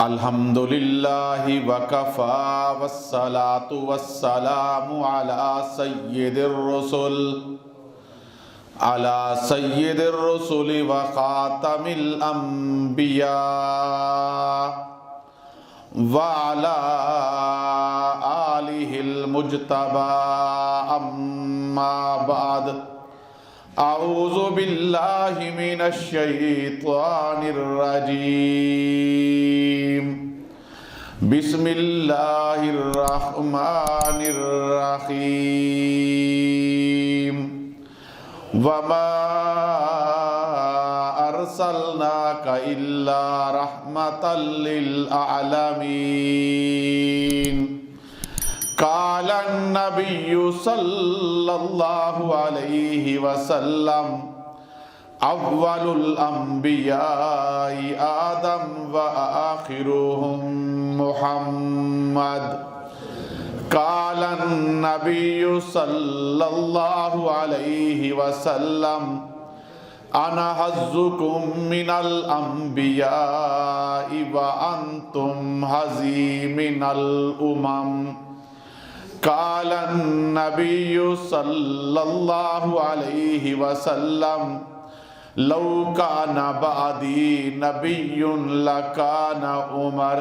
الحمدللہ وکفا والصلاة والسلام علی سید الرسل وخاتم الانبیاء وعلی آلہ المجتبى اما بعد اعوذ باللہ من الشیطان الرجیم بسم اللہ الرحمن الرحیم وما ارسلناک الا رحمتا للعالمین قال النبی صلی اللہ علیہ وسلم اول الانبیاء آدم وآخرهم محمد قال النبی صلی اللہ علیہ وسلم انا حظکم من الانبیاء وانتم حظی من الامم قال النبی صلی اللہ علیہ وسلم لو کان بعدی نبی لکان عمر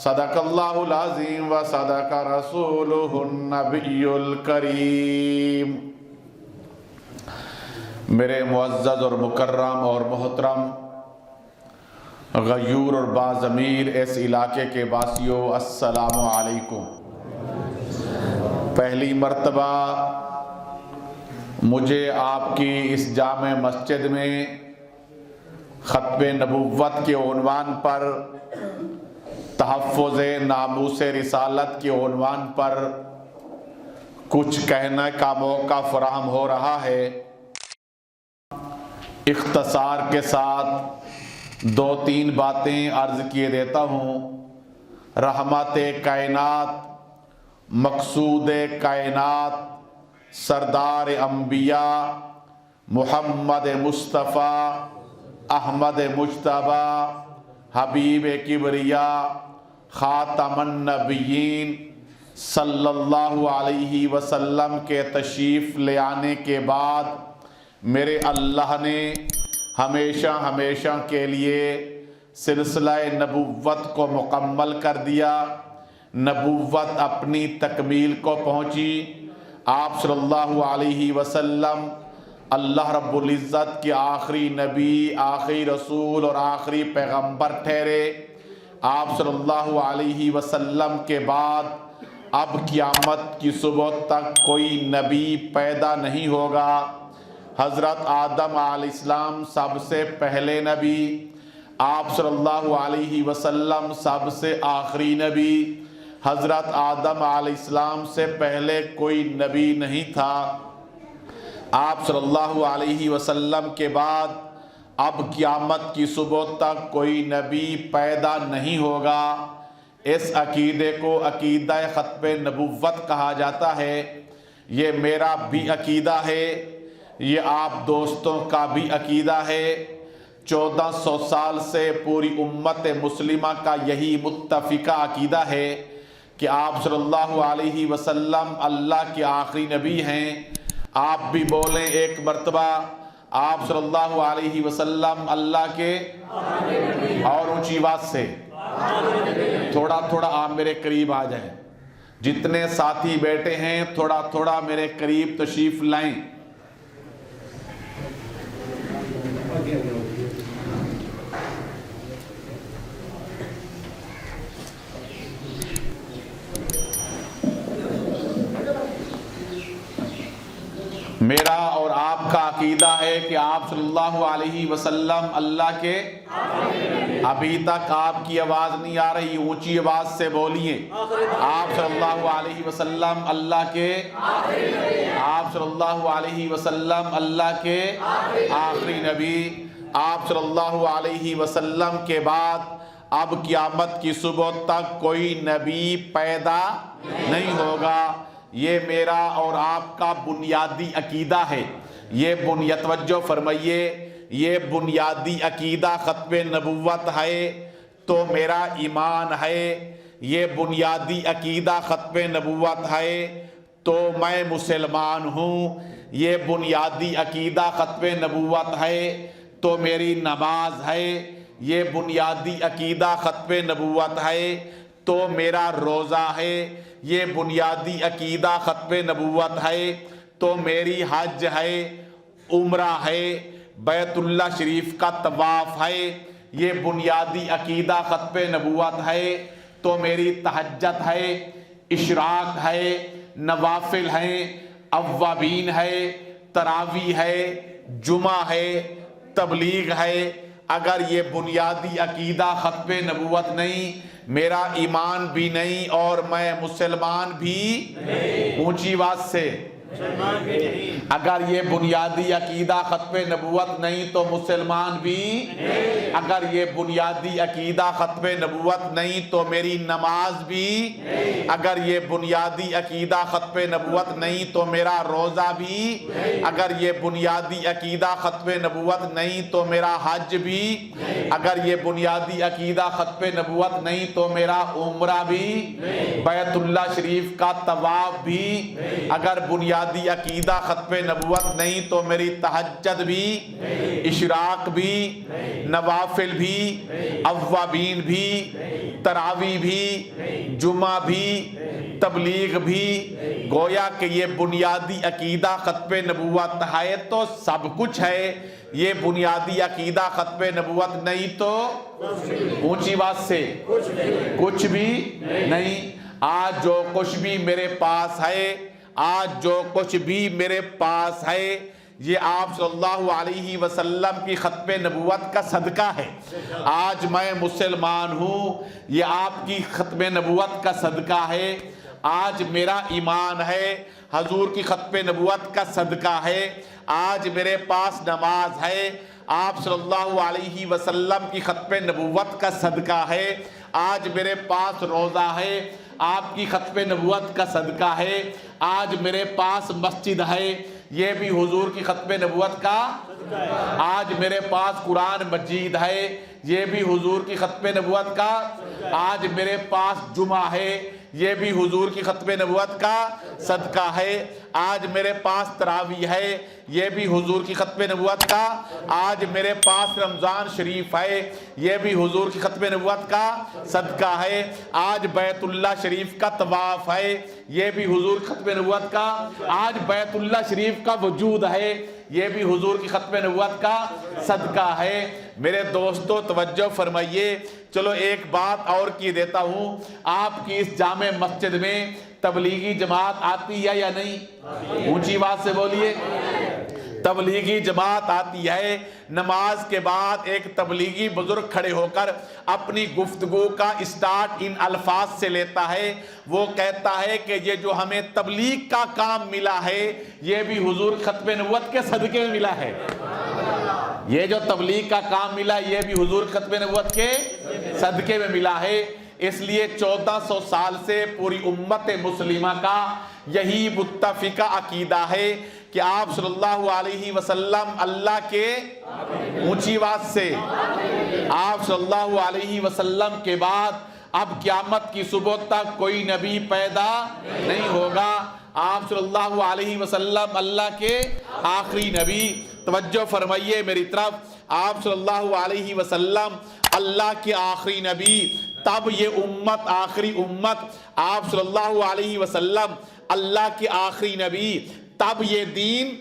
صدق اللہ العظیم و صدق رسولہ النبی الکریم۔ میرے معزز اور مکرم اور محترم غیور اور باضمیر اس علاقے کے واسیوں، السلام علیکم۔ پہلی مرتبہ مجھے آپ کی اس جامع مسجد میں ختم نبوت کے عنوان پر، تحفظ ناموس رسالت کے عنوان پر کچھ کہنے کا موقع فراہم ہو رہا ہے۔ اختصار کے ساتھ دو تین باتیں عرض کیے دیتا ہوں۔ رحمت کائنات، مقصود کائنات، سردار انبیاء محمد مصطفیٰ احمد مجتبی حبیب کبریا خاتم النبیین صلی اللہ علیہ وسلم کے تشریف لے آنے کے بعد میرے اللہ نے ہمیشہ ہمیشہ کے لیے سلسلہ نبوت کو مکمل کر دیا۔ نبوت اپنی تکمیل کو پہنچی۔ آپ صلی اللہ علیہ وسلم اللہ رب العزت کے آخری نبی، آخری رسول اور آخری پیغمبر ٹھہرے۔ آپ صلی اللہ علیہ وسلم کے بعد اب قیامت کی صبح تک کوئی نبی پیدا نہیں ہوگا۔ حضرت آدم علیہ السلام سب سے پہلے نبی، آپ صلی اللہ علیہ وسلم سب سے آخری نبی۔ حضرت آدم علیہ السلام سے پہلے کوئی نبی نہیں تھا۔ آپ صلی اللہ علیہ وسلم کے بعد اب قیامت کی صبح تک کوئی نبی پیدا نہیں ہوگا۔ اس عقیدے کو عقیدہ ختم نبوت کہا جاتا ہے۔ یہ میرا بھی عقیدہ ہے، یہ آپ دوستوں کا بھی عقیدہ ہے۔ 1400 سال سے پوری امت مسلمہ کا یہی متفقہ عقیدہ ہے کہ آپ صلی اللہ علیہ وسلم اللہ کے آخری نبی ہیں۔ آپ بھی بولیں ایک مرتبہ، آپ صلی اللہ علیہ وسلم اللہ کے، اور اونچی آواز سے تھوڑا تھوڑا آپ میرے قریب آ جائیں۔ جتنے ساتھی بیٹھے ہیں تھوڑا تھوڑا میرے قریب تشریف لائیں۔ میرا اور آپ کا عقیدہ ہے کہ آپ صلی اللہ علیہ وسلم اللہ کے، ابھی تک آپ کی آواز نہیں آ رہی، اونچی آواز سے بولیے۔ آپ صلی اللہ علیہ وسلم اللہ کے، آپ صلی اللہ علیہ وسلم اللہ کے آخری نبی۔ آپ صلی اللہ علیہ وسلم کے بعد اب قیامت کی صبح تک کوئی نبی پیدا نہیں ہوگا۔ یہ میرا اور آپ کا بنیادی عقیدہ ہے۔ یہ توجہ فرمائیے، یہ بنیادی عقیدہ ختم نبوت ہے تو میرا ایمان ہے، یہ بنیادی عقیدہ ختم نبوت ہے تو میں مسلمان ہوں، یہ بنیادی عقیدہ ختم نبوت ہے تو میری نماز ہے، یہ بنیادی عقیدہ ختم نبوت ہے تو میرا روزہ ہے، یہ بنیادی عقیدہ ختم نبوت ہے تو میری حج ہے، عمرہ ہے، بیت اللہ شریف کا طواف ہے، یہ بنیادی عقیدہ ختم نبوت ہے تو میری تہجد ہے، اشراق ہے، نوافل ہیں، اوابین ہے، تراویح ہے، جمعہ ہے، تبلیغ ہے۔ اگر یہ بنیادی عقیدہ ختم نبوت نہیں، میرا ایمان بھی نہیں اور میں مسلمان بھی اونچی آواز سے، اگر یہ بنیادی عقیدہ ختم نبوت نہیں تو مسلمان بھی، اگر یہ بنیادی عقیدہ ختم نبوت نہیں تو میری نماز بھی، اگر یہ بنیادی عقیدہ ختم نبوت نہیں تو میرا روزہ بھی، اگر یہ بنیادی عقیدہ ختم نبوت نہیں تو میرا حج بھی، اگر یہ بنیادی عقیدہ ختم نبوت نہیں تو میرا عمرہ بھی، بیت اللہ شریف کا طواف بھی، اگر بنیادی عقیدہ ختم نبوت نہیں تو میری تہجد بھی، اشراق بھی، نوافل بھی، اوابین بھی، تراویح بھی، جمعہ بھی، تبلیغ بھی۔ گویا کہ یہ بنیادی عقیدہ ختم نبوت ہے تو سب کچھ ہے، یہ بنیادی عقیدہ ختم نبوت نہیں تو اونچی بات سے کچھ بھی نہیں۔ آج جو کچھ بھی میرے پاس ہے، آج جو کچھ بھی میرے پاس ہے، یہ آپ صلی اللہ علیہ وسلم کی ختم نبوت کا صدقہ ہے۔ آج میں مسلمان ہوں، یہ آپ کی ختم نبوت کا صدقہ ہے۔ آج میرا ایمان ہے، حضور کی ختم نبوت کا صدقہ ہے۔ آج میرے پاس نماز ہے، آپ صلی اللہ علیہ وسلم کی ختم نبوت کا صدقہ ہے۔ آج میرے پاس روزہ ہے، آپ کی ختم نبوت کا صدقہ ہے۔ آج میرے پاس مسجد ہے، یہ بھی حضور کی ختم نبوت کا۔ آج میرے پاس قرآن مجید ہے، یہ بھی حضور کی ختم نبوت کا۔ آج میرے پاس جمعہ ہے، یہ بھی حضور کی ختم نبوت کا صدقہ ہے۔ آج میرے پاس تراویح ہے، یہ بھی حضور کی ختم نبوت کا۔ آج میرے پاس رمضان شریف ہے، یہ بھی حضور کی ختم نبوت کا صدقہ ہے۔ آج بیت اللہ شریف کا طواف ہے، یہ بھی حضور کی ختم نبوت کا۔ آج بیت اللہ شریف کا وجود ہے، یہ بھی حضور کی ختم نبوت کا صدقہ ہے۔ میرے دوستو توجہ فرمائیے، چلو ایک بات اور کی دیتا ہوں، آپ کی اس جامع مسجد میں تبلیغی جماعت آتی ہے یا نہیں؟ اونچی بات سے بولیے۔ تبلیغی جماعت آتی ہے۔ نماز کے بعد ایک تبلیغی بزرگ کھڑے ہو کر اپنی گفتگو کا اسٹارٹ ان الفاظ سے لیتا ہے، وہ کہتا ہے کہ یہ جو ہمیں تبلیغ کا کام ملا ہے، یہ بھی حضور ختم نبوت کے صدقے میں ملا ہے۔ یہ جو تبلیغ کا کام ملا، یہ بھی حضور ختم نبوت کے صدقے میں ملا ہے۔ اس لیے 1400 سال سے پوری امت مسلمہ کا یہی متفقہ عقیدہ ہے کہ آپ صلی اللہ علیہ وسلم اللہ کے، اونچی آواز سے، آپ صلی اللہ علیہ وسلم کے بعد اب قیامت کی صبح تک کوئی نبی پیدا نہیں ہوگا۔ آپ صلی اللہ علیہ وسلم اللہ کے آخری نبی۔ توجہ فرمائیے میری طرف، آپ صلی اللہ علیہ وسلم اللہ کے آخری نبی، تب یہ امت آخری امت، آپ صلی اللہ علیہ وسلم اللہ کے آخری نبی، تب یہ دین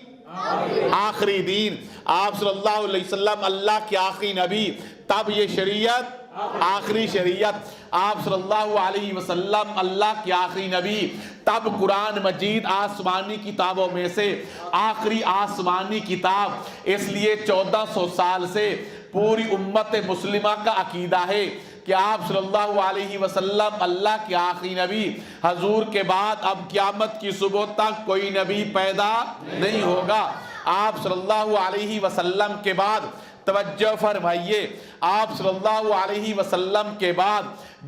آخری دین، آپ صلی اللہ علیہ وسلم اللہ کے آخری نبی، تب یہ شریعت آخری شریعت، آپ صلی اللہ علیہ وسلم اللہ کے آخری نبی، تب قرآن مجید آسمانی کتابوں میں سے آخری آسمانی کتاب۔ اس لیے 1400 سال سے پوری امت مسلمہ کا عقیدہ ہے کہ آپ صلی اللہ علیہ وسلم اللہ کے آخری نبی، حضور کے بعد اب قیامت کی صبح تک کوئی نبی پیدا نہیں ہوگا۔ آپ صلی اللہ علیہ وسلم کے بعد توجہ فرمائیے، آپ صلی اللہ علیہ وسلم کے بعد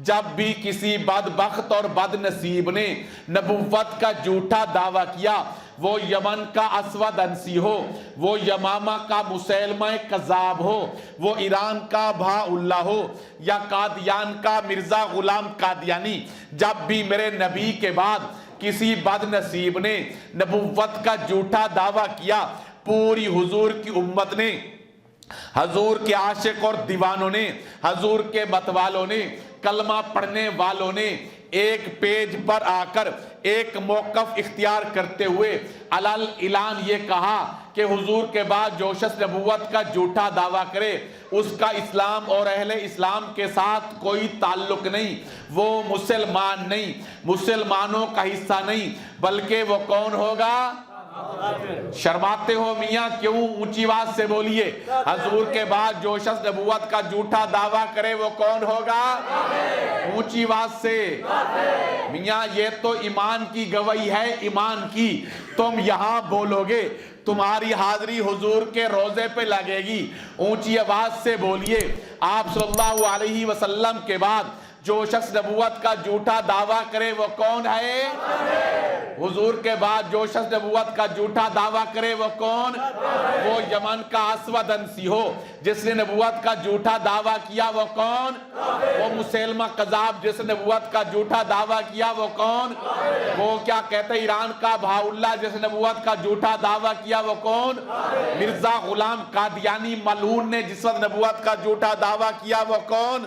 جب بھی کسی بدبخت اور بد نصیب نے نبوت کا جھوٹا دعویٰ کیا، وہ یمن کا اسود انسی ہو، وہ یمامہ کا مسیلمہ کذاب ہو، وہ ایران کا بہا اللہ ہو، یا قادیان کا مرزا غلام قادیانی، جب بھی میرے نبی کے بعد کسی بد نصیب نے نبوت کا جھوٹا دعویٰ کیا، پوری حضور کی امت نے، حضور کے عاشق اور دیوانوں نے، حضور کے متوالوں نے، کلمہ پڑھنے والوں نے ایک پیج پر آ کر ایک موقف اختیار کرتے ہوئے علل اعلان یہ کہا کہ حضور کے بعد جو شخص نبوت کا جھوٹا دعویٰ کرے اس کا اسلام اور اہل اسلام کے ساتھ کوئی تعلق نہیں، وہ مسلمان نہیں، مسلمانوں کا حصہ نہیں، بلکہ وہ کون ہوگا؟ شرماتے ہو میاں کیوں؟ اونچی آواز سے بولیے، حضور کے بعد جو شخص نبوت کا جھوٹا دعویٰ کرے وہ کون ہوگا؟ اونچی آواز سے میاں، یہ تو ایمان کی گواہی ہے، ایمان کی، تم یہاں بولو گے تمہاری حاضری حضور کے روزے پہ لگے گی۔ اونچی آواز سے بولیے، آپ صلی اللہ علیہ وسلم کے بعد جو شخص نبوت کا جھوٹا دعویٰ کرے وہ کون ہے؟ حضور کے بعد جو شخص نبوت کا جھوٹا دعویٰ کرے وہ کون؟ وہ یمن کا اسود انسی ہو جس نے نبوت کا جھوٹا دعویٰ کیا، وہ کون؟ وہ مسیلمہ کذاب جس نے نبوت کا جھوٹا دعویٰ کیا، وہ کون؟ وہ کیا کہتے ہیں ایران کا بہا اللہ جس نے نبوت کا جھوٹا دعویٰ کیا، وہ کون؟ مرزا غلام قادیانی ملعون نے جس وقت نبوت کا جھوٹا دعویٰ کیا، وہ کون؟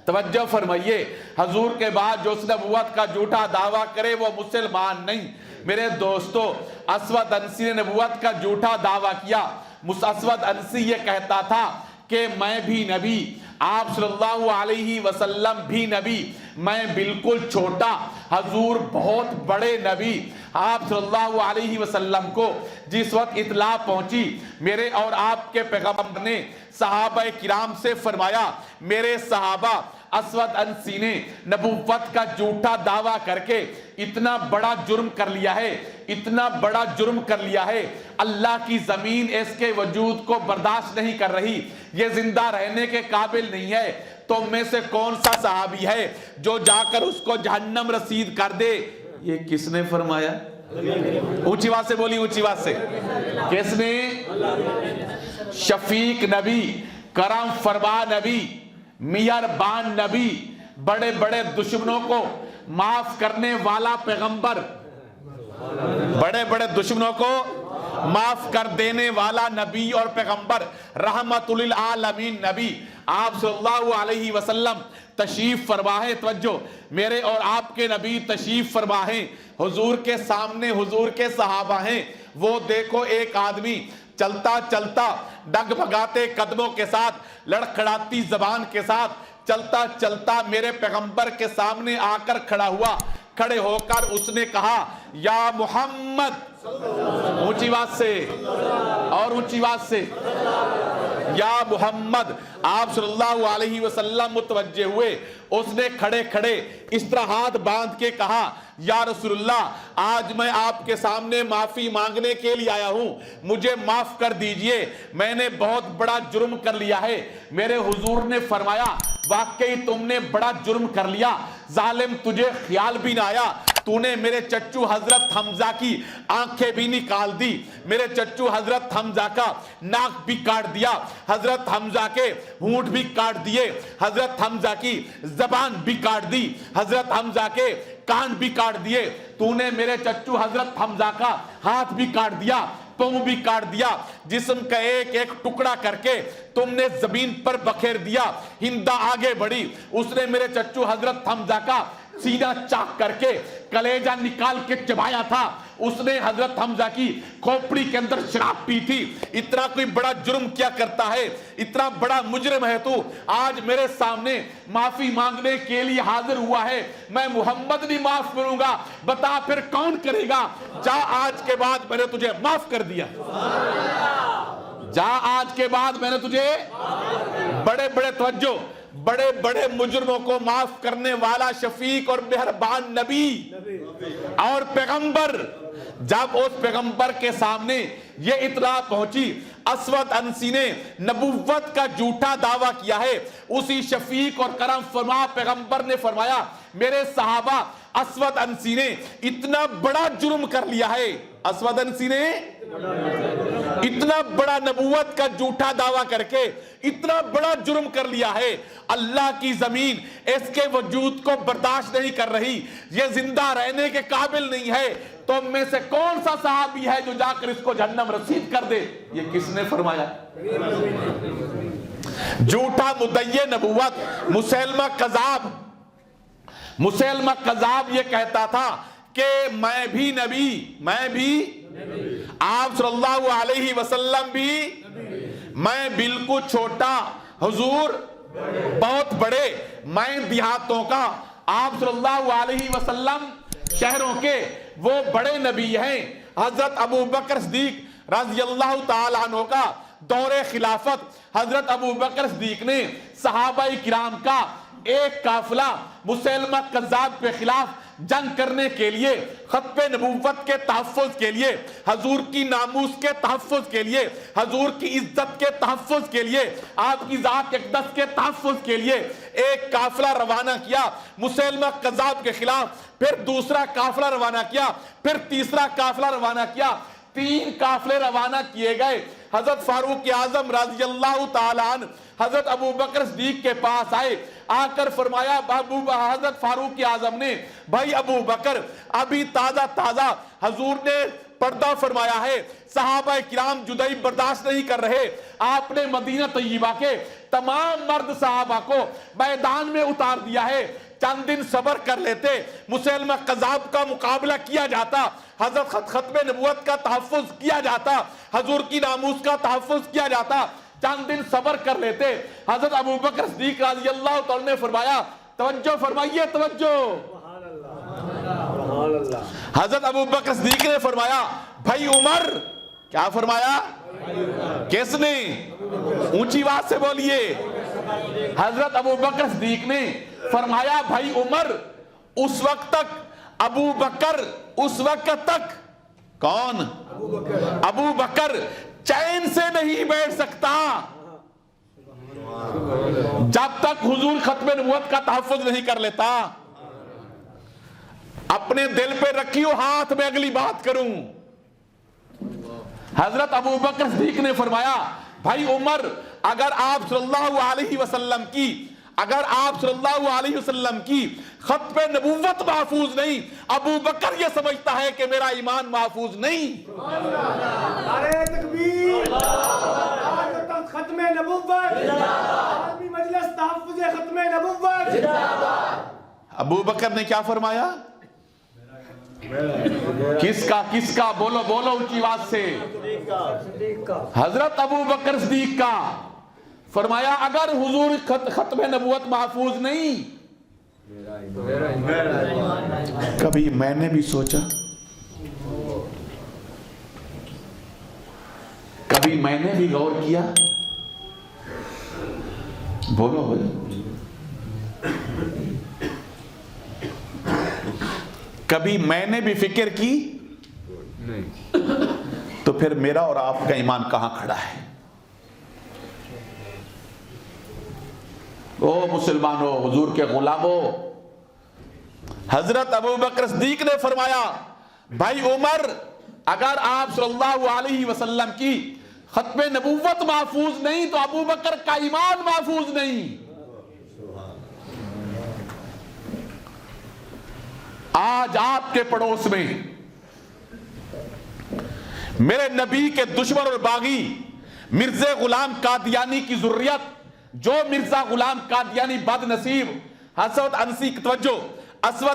توجہ فرمائیے، حضور کے بعد جو اس نبوت کا جھوٹا دعویٰ کرے وہ مسلمان نہیں۔ میرے دوستو، اسود انسی نے نبوت کا جھوٹا دعویٰ کیا۔ اسود انسی یہ کہتا تھا کہ میں بھی نبی، آپ صلی اللہ علیہ وسلم بھی نبی، میں بالکل چھوٹا، حضور بہت بڑے نبی۔ آپ صلی اللہ علیہ وسلم کو جس وقت اطلاع پہنچی، میرے اور آپ کے پیغمبر نے صحابہ کرام سے فرمایا، میرے صحابہ اسود انسی نے نبوت کا جھوٹا دعویٰ کر کے اتنا بڑا جرم کر لیا ہے، اتنا بڑا جرم کر لیا ہے، اللہ کی زمین اس کے وجود کو برداشت نہیں کر رہی، یہ زندہ رہنے کے قابل نہیں ہے، تو میں سے کون سا صحابی ہے جو جا کر اس کو جہنم رسید کر دے؟ یہ کس نے فرمایا؟ اونچی آواز سے بولی، اونچی آواز سے، کس نے؟ شفیق نبی، کرم فرما نبی، مہربان نبی، بڑے بڑے دشمنوں کو معاف کرنے والا پیغمبر، بڑے بڑے دشمنوں کو معاف کر دینے والا نبی اور پیغمبر، رحمت للعالمین نبی، آپ صلی اللہ علیہ وسلم تشریف فرما ہے۔ توجہ، میرے اور آپ کے نبی تشریف فرما ہے، حضور کے سامنے حضور کے صحابہ ہیں۔ وہ دیکھو ایک آدمی چلتا چلتا ڈگمگاتے قدموں کے ساتھ، لڑکھڑاتی زبان کے ساتھ چلتا چلتا میرے پیغمبر کے سامنے آ کر کھڑا ہوا۔ کھڑے ہو کر اس نے کہا، یا محمد، اونچی آواز سے اور اونچی آواز سے، یا محمد۔ آپ صلی اللہ علیہ وسلم متوجہ ہوئے، اس نے کھڑے کھڑے اس طرح ہاتھ باندھ کے کہا، یا رسول اللہ، آج میں آپ کے سامنے معافی مانگنے کے لیے آیا ہوں، مجھے معاف کر دیجئے، میں نے بہت بڑا جرم کر لیا ہے۔ میرے حضور نے فرمایا، واقعی تم نے بڑا جرم کر لیا، ظالم تجھے خیال بھی نہ آیا، تو نے میرے چچو حضرت حمزہ کی آنکھیں بھی نکال دی، میرے چچو حضرت حمزہ کا ناک بھی کاٹ دیا، حضرت حمزہ کے ہونٹ بھی کاٹ دیے، حضرت حمزہ کی زبان بھی کاٹ دی، حضرت حمزہ کے کان بھی کاٹ دیے، تو نے میرے چچو حضرت حمزہ کا ہاتھ بھی کاٹ دیا، پاؤں بھی کاٹ دیا، جسم کا ایک ایک ٹکڑا کر کے تم نے زمین پر بکھیر دیا۔ ہندہ آگے بڑھی، اس نے میرے چچو حضرت حمزہ کا سینہ چاک کر کے کلیجہ نکال کے چبایا تھا، اس نے حضرت حمزہ کی کھوپڑی کے اندر شراب پی تھی۔ اتنا کوئی بڑا جرم کیا کرتا ہے؟ اتنا بڑا مجرم ہے تو آج میرے سامنے معافی مانگنے کے لیے حاضر ہوا ہے، میں محمد نہیں معاف کروں گا، بتا پھر کون کرے گا؟ جا، آج کے بعد میں نے تجھے معاف کر دیا، جا، آج کے بعد میں نے تجھے بڑے بڑے، توجہ، بڑے بڑے مجرموں کو معاف کرنے والا شفیق اور مہربان نبی اور پیغمبر، جب اس پیغمبر کے سامنے یہ اطلاع پہنچی، اسود انسی نے نبوت کا جھوٹا دعویٰ کیا ہے، اسی شفیق اور کرم فرما پیغمبر نے فرمایا میرے صحابہ اسود انسی نے اتنا بڑا جرم کر لیا ہے، اسود انسی نے اتنا بڑا نبوت کا جھوٹا دعویٰ کر کے اتنا بڑا جرم کر لیا ہے، اللہ کی زمین اس کے وجود کو برداشت نہیں کر رہی، یہ زندہ رہنے کے قابل نہیں ہے، تم میں سے کون سا صحابی ہے جو جا کر اس کو جہنم رسید کر دے؟ یہ کس نے فرمایا؟ جھوٹا مدعی نبوت مسیلمہ کذاب یہ کہتا تھا کہ میں بھی آپ صلی اللہ علیہ وسلم بھی، میں بالکل چھوٹا، حضور بہت بڑے، میں دیہاتوں کا، آپ صلی اللہ علیہ وسلم شہروں کے وہ بڑے نبی ہیں۔ حضرت ابو بکر صدیق رضی اللہ تعالیٰ عنہ کا دور خلافت، حضرت ابو بکر صدیق نے صحابہ کرام کا ایک قافلہ مسیلمہ کذاب کے خلاف جنگ کرنے کے لیے، ختم نبوت کے تحفظ کے لیے، حضور کی ناموس کے تحفظ کے لیے، حضور کی عزت کے تحفظ کے لیے، آپ کی ذات اقدس کے تحفظ کے لیے ایک قافلہ روانہ کیا مسیلمہ کذاب کے خلاف، پھر دوسرا قافلہ روانہ کیا، پھر تیسرا قافلہ روانہ کیا، 3 قافلے روانہ کیے گئے۔ حضرت فاروق اعظم رضی اللہ تعالیٰ عنہ حضرت ابو بکر صدیق کے پاس آئے، آ کر فرمایا حضرت فاروق اعظم نے، بھائی ابو بکر ابھی تازہ حضور نے پردہ فرمایا ہے، صحابہ کرام جدائی برداشت نہیں کر رہے، آپ نے مدینہ طیبہ کے تمام مرد صحابہ کو میدان میں اتار دیا ہے، چند دن صبر کر لیتے، مسیلمہ کذاب کا مقابلہ کیا جاتا، حضرت ختم نبوت کا تحفظ کیا جاتا، حضور کی ناموس کا تحفظ کیا جاتا، چند دن صبر کر لیتے۔ حضرت ابو بکر صدیق رضی اللہ تعالیٰ نے فرمایا، توجہ فرمائیے توجہ، حضرت ابو بکر صدیق نے فرمایا بھائی عمر، کیا فرمایا؟ کس نے؟ اونچی بات سے بولیے۔ حضرت ابو بکر صدیق نے فرمایا بھائی عمر، اس وقت تک ابو بکر، اس وقت تک کون؟ ابو بکر چین سے نہیں بیٹھ سکتا جب تک حضور ختم نبوت کا تحفظ نہیں کر لیتا۔ اپنے دل پہ رکھیو ہاتھ، میں اگلی بات کروں۔ حضرت ابو بکر صدیق نے فرمایا بھائی عمر، اگر آپ صلی اللہ علیہ وسلم کی ختم نبوت محفوظ نہیں، ابو بکر یہ سمجھتا ہے کہ میرا ایمان محفوظ نہیں۔ نعرہ تکبیر، ختم نبوت، عالمی مجلس تحفظ ختم نبوت۔ ابو بکر نے کیا فرمایا؟ کس کا بولو اونچی آواز سے۔ حضرت ابو بکر صدیق کا فرمایا اگر حضور ختم نبوت محفوظ نہیں، کبھی میں نے بھی سوچا، کبھی میں نے بھی غور کیا، بولو بھائی، کبھی میں نے بھی فکر کی تو پھر میرا اور آپ کا ایمان کہاں کھڑا ہے؟ او مسلمانوں، حضور کے غلاموں، حضرت ابو بکر صدیق نے فرمایا بھائی عمر، اگر آپ صلی اللہ علیہ وسلم کی ختم نبوت محفوظ نہیں تو ابو بکر کا ایمان محفوظ نہیں۔ آج آپ کے پڑوس میں میرے نبی کے دشمن اور باغی مرزا غلام قادیانی کی ذریت، جو مرزا غلام قادیانی بد نصیب اسود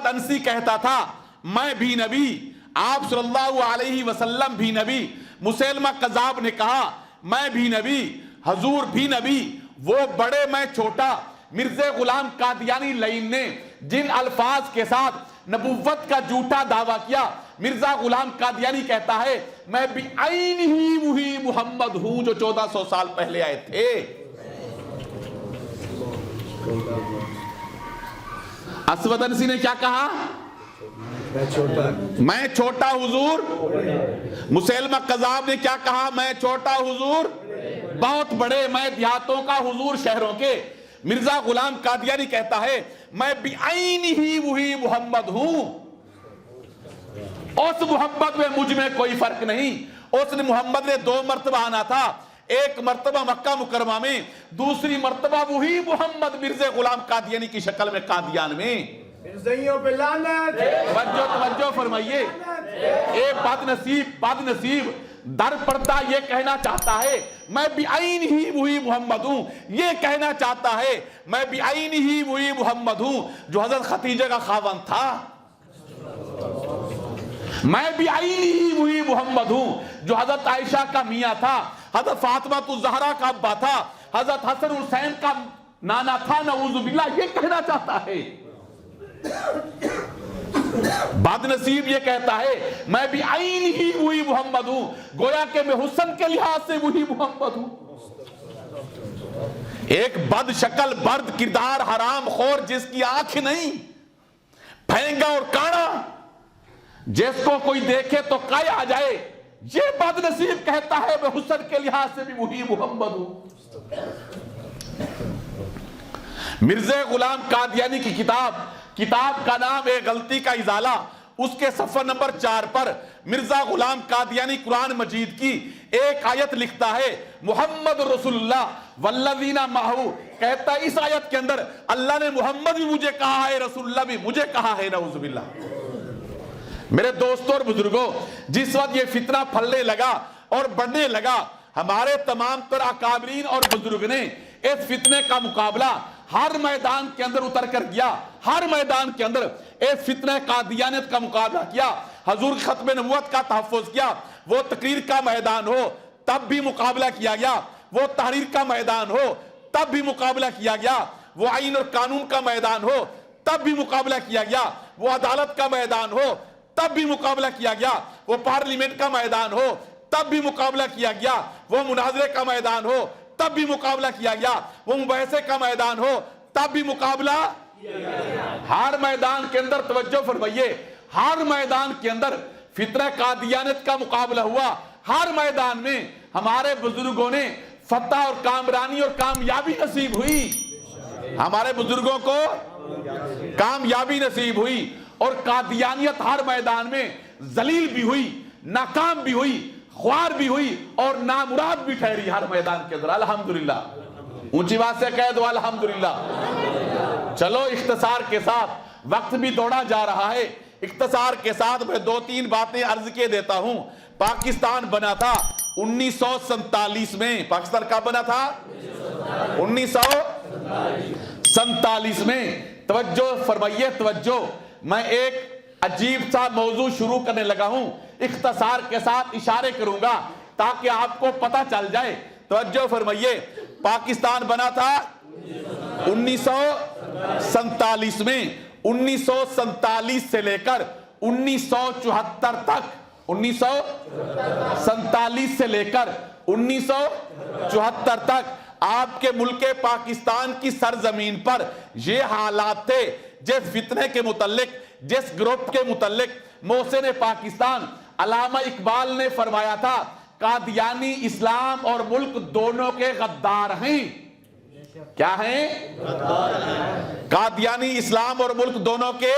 انسی کہتا تھا میں بھی نبی، آپ صلی اللہ علیہ وسلم بھی نبی، مسیلمہ کذاب نے کہا میں بھی نبی، حضور بھی نبی، وہ بڑے میں چھوٹا، مرزا غلام قادیانی لعین نے جن الفاظ کے ساتھ نبوت کا جھوٹا دعویٰ کیا، مرزا غلام قادیانی کہتا ہے میں بھی عین ہی وہی محمد ہوں جو 1400 سال پہلے آئے تھے۔ اسود انسی نے کیا کہا؟ میں چھوٹا حضور۔ مسیلمہ کذاب نے کیا کہا؟ میں چھوٹا حضور۔ بہت بڑے میں دیہاتوں کا حضور شہروں کے مرزا غلام قادیانی کہتا ہے میں بعین ہی وہی محمد ہوں، اس محمد میں مجھ میں کوئی فرق نہیں۔ اس نے محمد نے 2 مرتبہ آنا تھا، ایک مرتبہ مکہ مکرمہ میں، دوسری مرتبہ وہی محمد مرزا غلام قادیانی کی شکل میں قادیان میں۔ مرزائیوں پہ لعنت، توجہ فرمائیے، اے بد نصیب در پردہ یہ کہنا چاہتا ہے میں بعین ہی وہی محمد ہوں، یہ کہنا چاہتا ہے میں بعین ہی وہی محمد ہوں جو حضرت خدیجہ کا خاوند تھا، میں بعین ہی وہی محمد ہوں جو حضرت عائشہ کا میاں تھا، حضرت فاطمہ الزہرا کا ابا تھا، حضرت حسن حسین کا نانا تھا، نعوذ باللہ، یہ کہنا چاہتا ہے۔ بد نصیب یہ کہتا ہے میں بعین ہی وہی محمد ہوں، گویا کہ میں حسن کے لحاظ سے وہی محمد ہوں۔ ایک بد شکل، برد کردار، حرام خور، جس کی آنکھ نہیں، پھینگا اور کاڑا، جس کو کوئی دیکھے تو کائے آ جائے، یہ بد نصیب کہتا ہے میں حسن کے لحاظ سے بھی وہی محمد ہوں۔ مرزا غلام قادیانی کی کتاب کا نام ہے غلطی کا ازالہ، اس کے صفحہ نمبر 4 پر مرزا غلام قادیانی قرآن مجید کی ایک آیت لکھتا ہے محمد رسول اللہ والذین معہ، کہتا ہے اس آیت کے اندر اللہ نے محمد بھی مجھے کہا ہے، رسول اللہ بھی مجھے کہا ہے، نعوذ باللہ۔ میرے دوستوں اور بزرگوں، جس وقت یہ فتنہ پھلنے لگا اور بڑھنے لگا، ہمارے تمام تر اکابرین اور بزرگ نے اس فتنے کا مقابلہ ہر میدان کے اندر اتر کر کیا، ہر میدان کے اندر اس فتنہ قادیانیت کا مقابلہ کیا، حضور ختم نبوت کا تحفظ کیا، وہ تقریر کا میدان ہو تب بھی مقابلہ کیا گیا، وہ تحریر کا میدان ہو تب بھی مقابلہ کیا گیا، وہ آئین اور قانون کا میدان ہو تب بھی مقابلہ کیا گیا، وہ عدالت کا میدان ہو تب بھی مقابلہ کیا گیا، وہ پارلیمنٹ کا میدان ہو تب بھی مقابلہ کیا گیا، وہ مناظرے کا میدان ہو تب بھی مقابلہ کیا گیا، وہ مباحثے کا میدان ہو تب بھی مقابلہ ہر میدان کے اندر، توجہ فرمائیے، ہر میدان کے اندر فتنہ قادیانیت کا مقابلہ ہوا، ہر میدان میں ہمارے بزرگوں نے فتح اور کامرانی اور کامیابی نصیب ہوئی، ہمارے بزرگوں کو کامیابی نصیب ہوئی، اور قادیانیت ہر میدان میں ذلیل بھی ہوئی، ناکام بھی ہوئی، خوار بھی ہوئی اور نامراد بھی ٹھہری ہر میدان کے اندر، الحمدللہ۔ اونچی بات سے کہہ دو الحمدللہ۔ چلو اختصار کے ساتھ، وقت بھی دوڑا جا رہا ہے، اختصار کے ساتھ میں 2-3 باتیں عرض کیے دیتا ہوں۔ پاکستان بنا تھا 1947 میں، پاکستان کب بنا تھا؟ 1947 میں۔ توجہ فرمائیے، توجہ، میں ایک عجیب سا موضوع شروع کرنے لگا ہوں، اختصار کے ساتھ اشارے کروں گا تاکہ آپ کو پتہ چل جائے۔ توجہ فرمائیے، پاکستان بنا تھا 1947 میں، 1947 سے لے کر 1974 تک، 1947 سے لے کر 1974 تک آپ کے ملک پاکستان کی سرزمین پر یہ حالات تھے جس فتنے کے متعلق، جس گروپ کے متعلق محسن پاکستان علامہ اقبال نے فرمایا تھا قادیانی اسلام اور ملک دونوں کے غدار ہیں۔ کیا ہیں؟ قادیانی اسلام اور ملک دونوں کے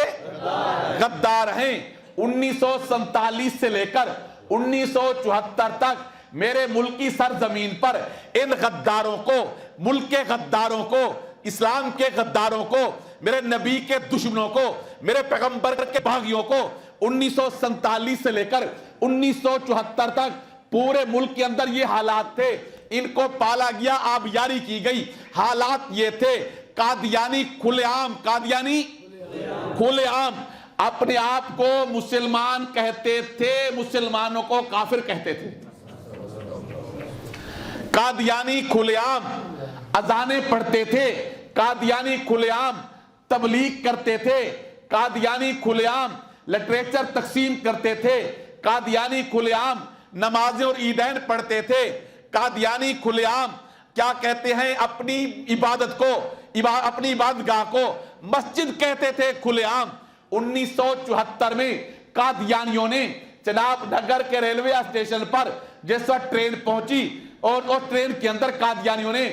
غدار ہیں۔ 1947 سے لے کر 1974 تک میرے ملک کی سرزمین پر ان غداروں کو، ملک کے غداروں کو، اسلام کے غداروں کو، میرے نبی کے دشمنوں کو، میرے پیغمبر کے باغیوں کو 1947 سے لے کر 1974 تک پورے ملک کے اندر یہ حالات تھے، ان کو پالا گیا، آبیاری کی گئی۔ حالات یہ تھے، قادیانی کھلے عام، قادیانی کھلے عام اپنے آپ کو مسلمان کہتے تھے، مسلمانوں کو کافر کہتے تھے۔ قادیانی کھلے عام اذانیں پڑھتے تھے، قادیانی کھلے عام تبلیغ کرتے تھے، قادیانی کھلے عام لٹریچر تقسیم کرتے تھے، قادیانی کھلے عام نمازیں اور عیدین پڑھتے تھے، قادیانی کھلے عام کیا کہتے ہیں، اپنی عبادت کو، اپنی عبادتگاہ کو مسجد کہتے تھے کھلے عام۔ 1974 میں قادیانیوں نے چناب نگر کے ریلوے اسٹیشن پر جس وقت ٹرین پہنچی اور ٹرین کے اندر قادیانیوں نے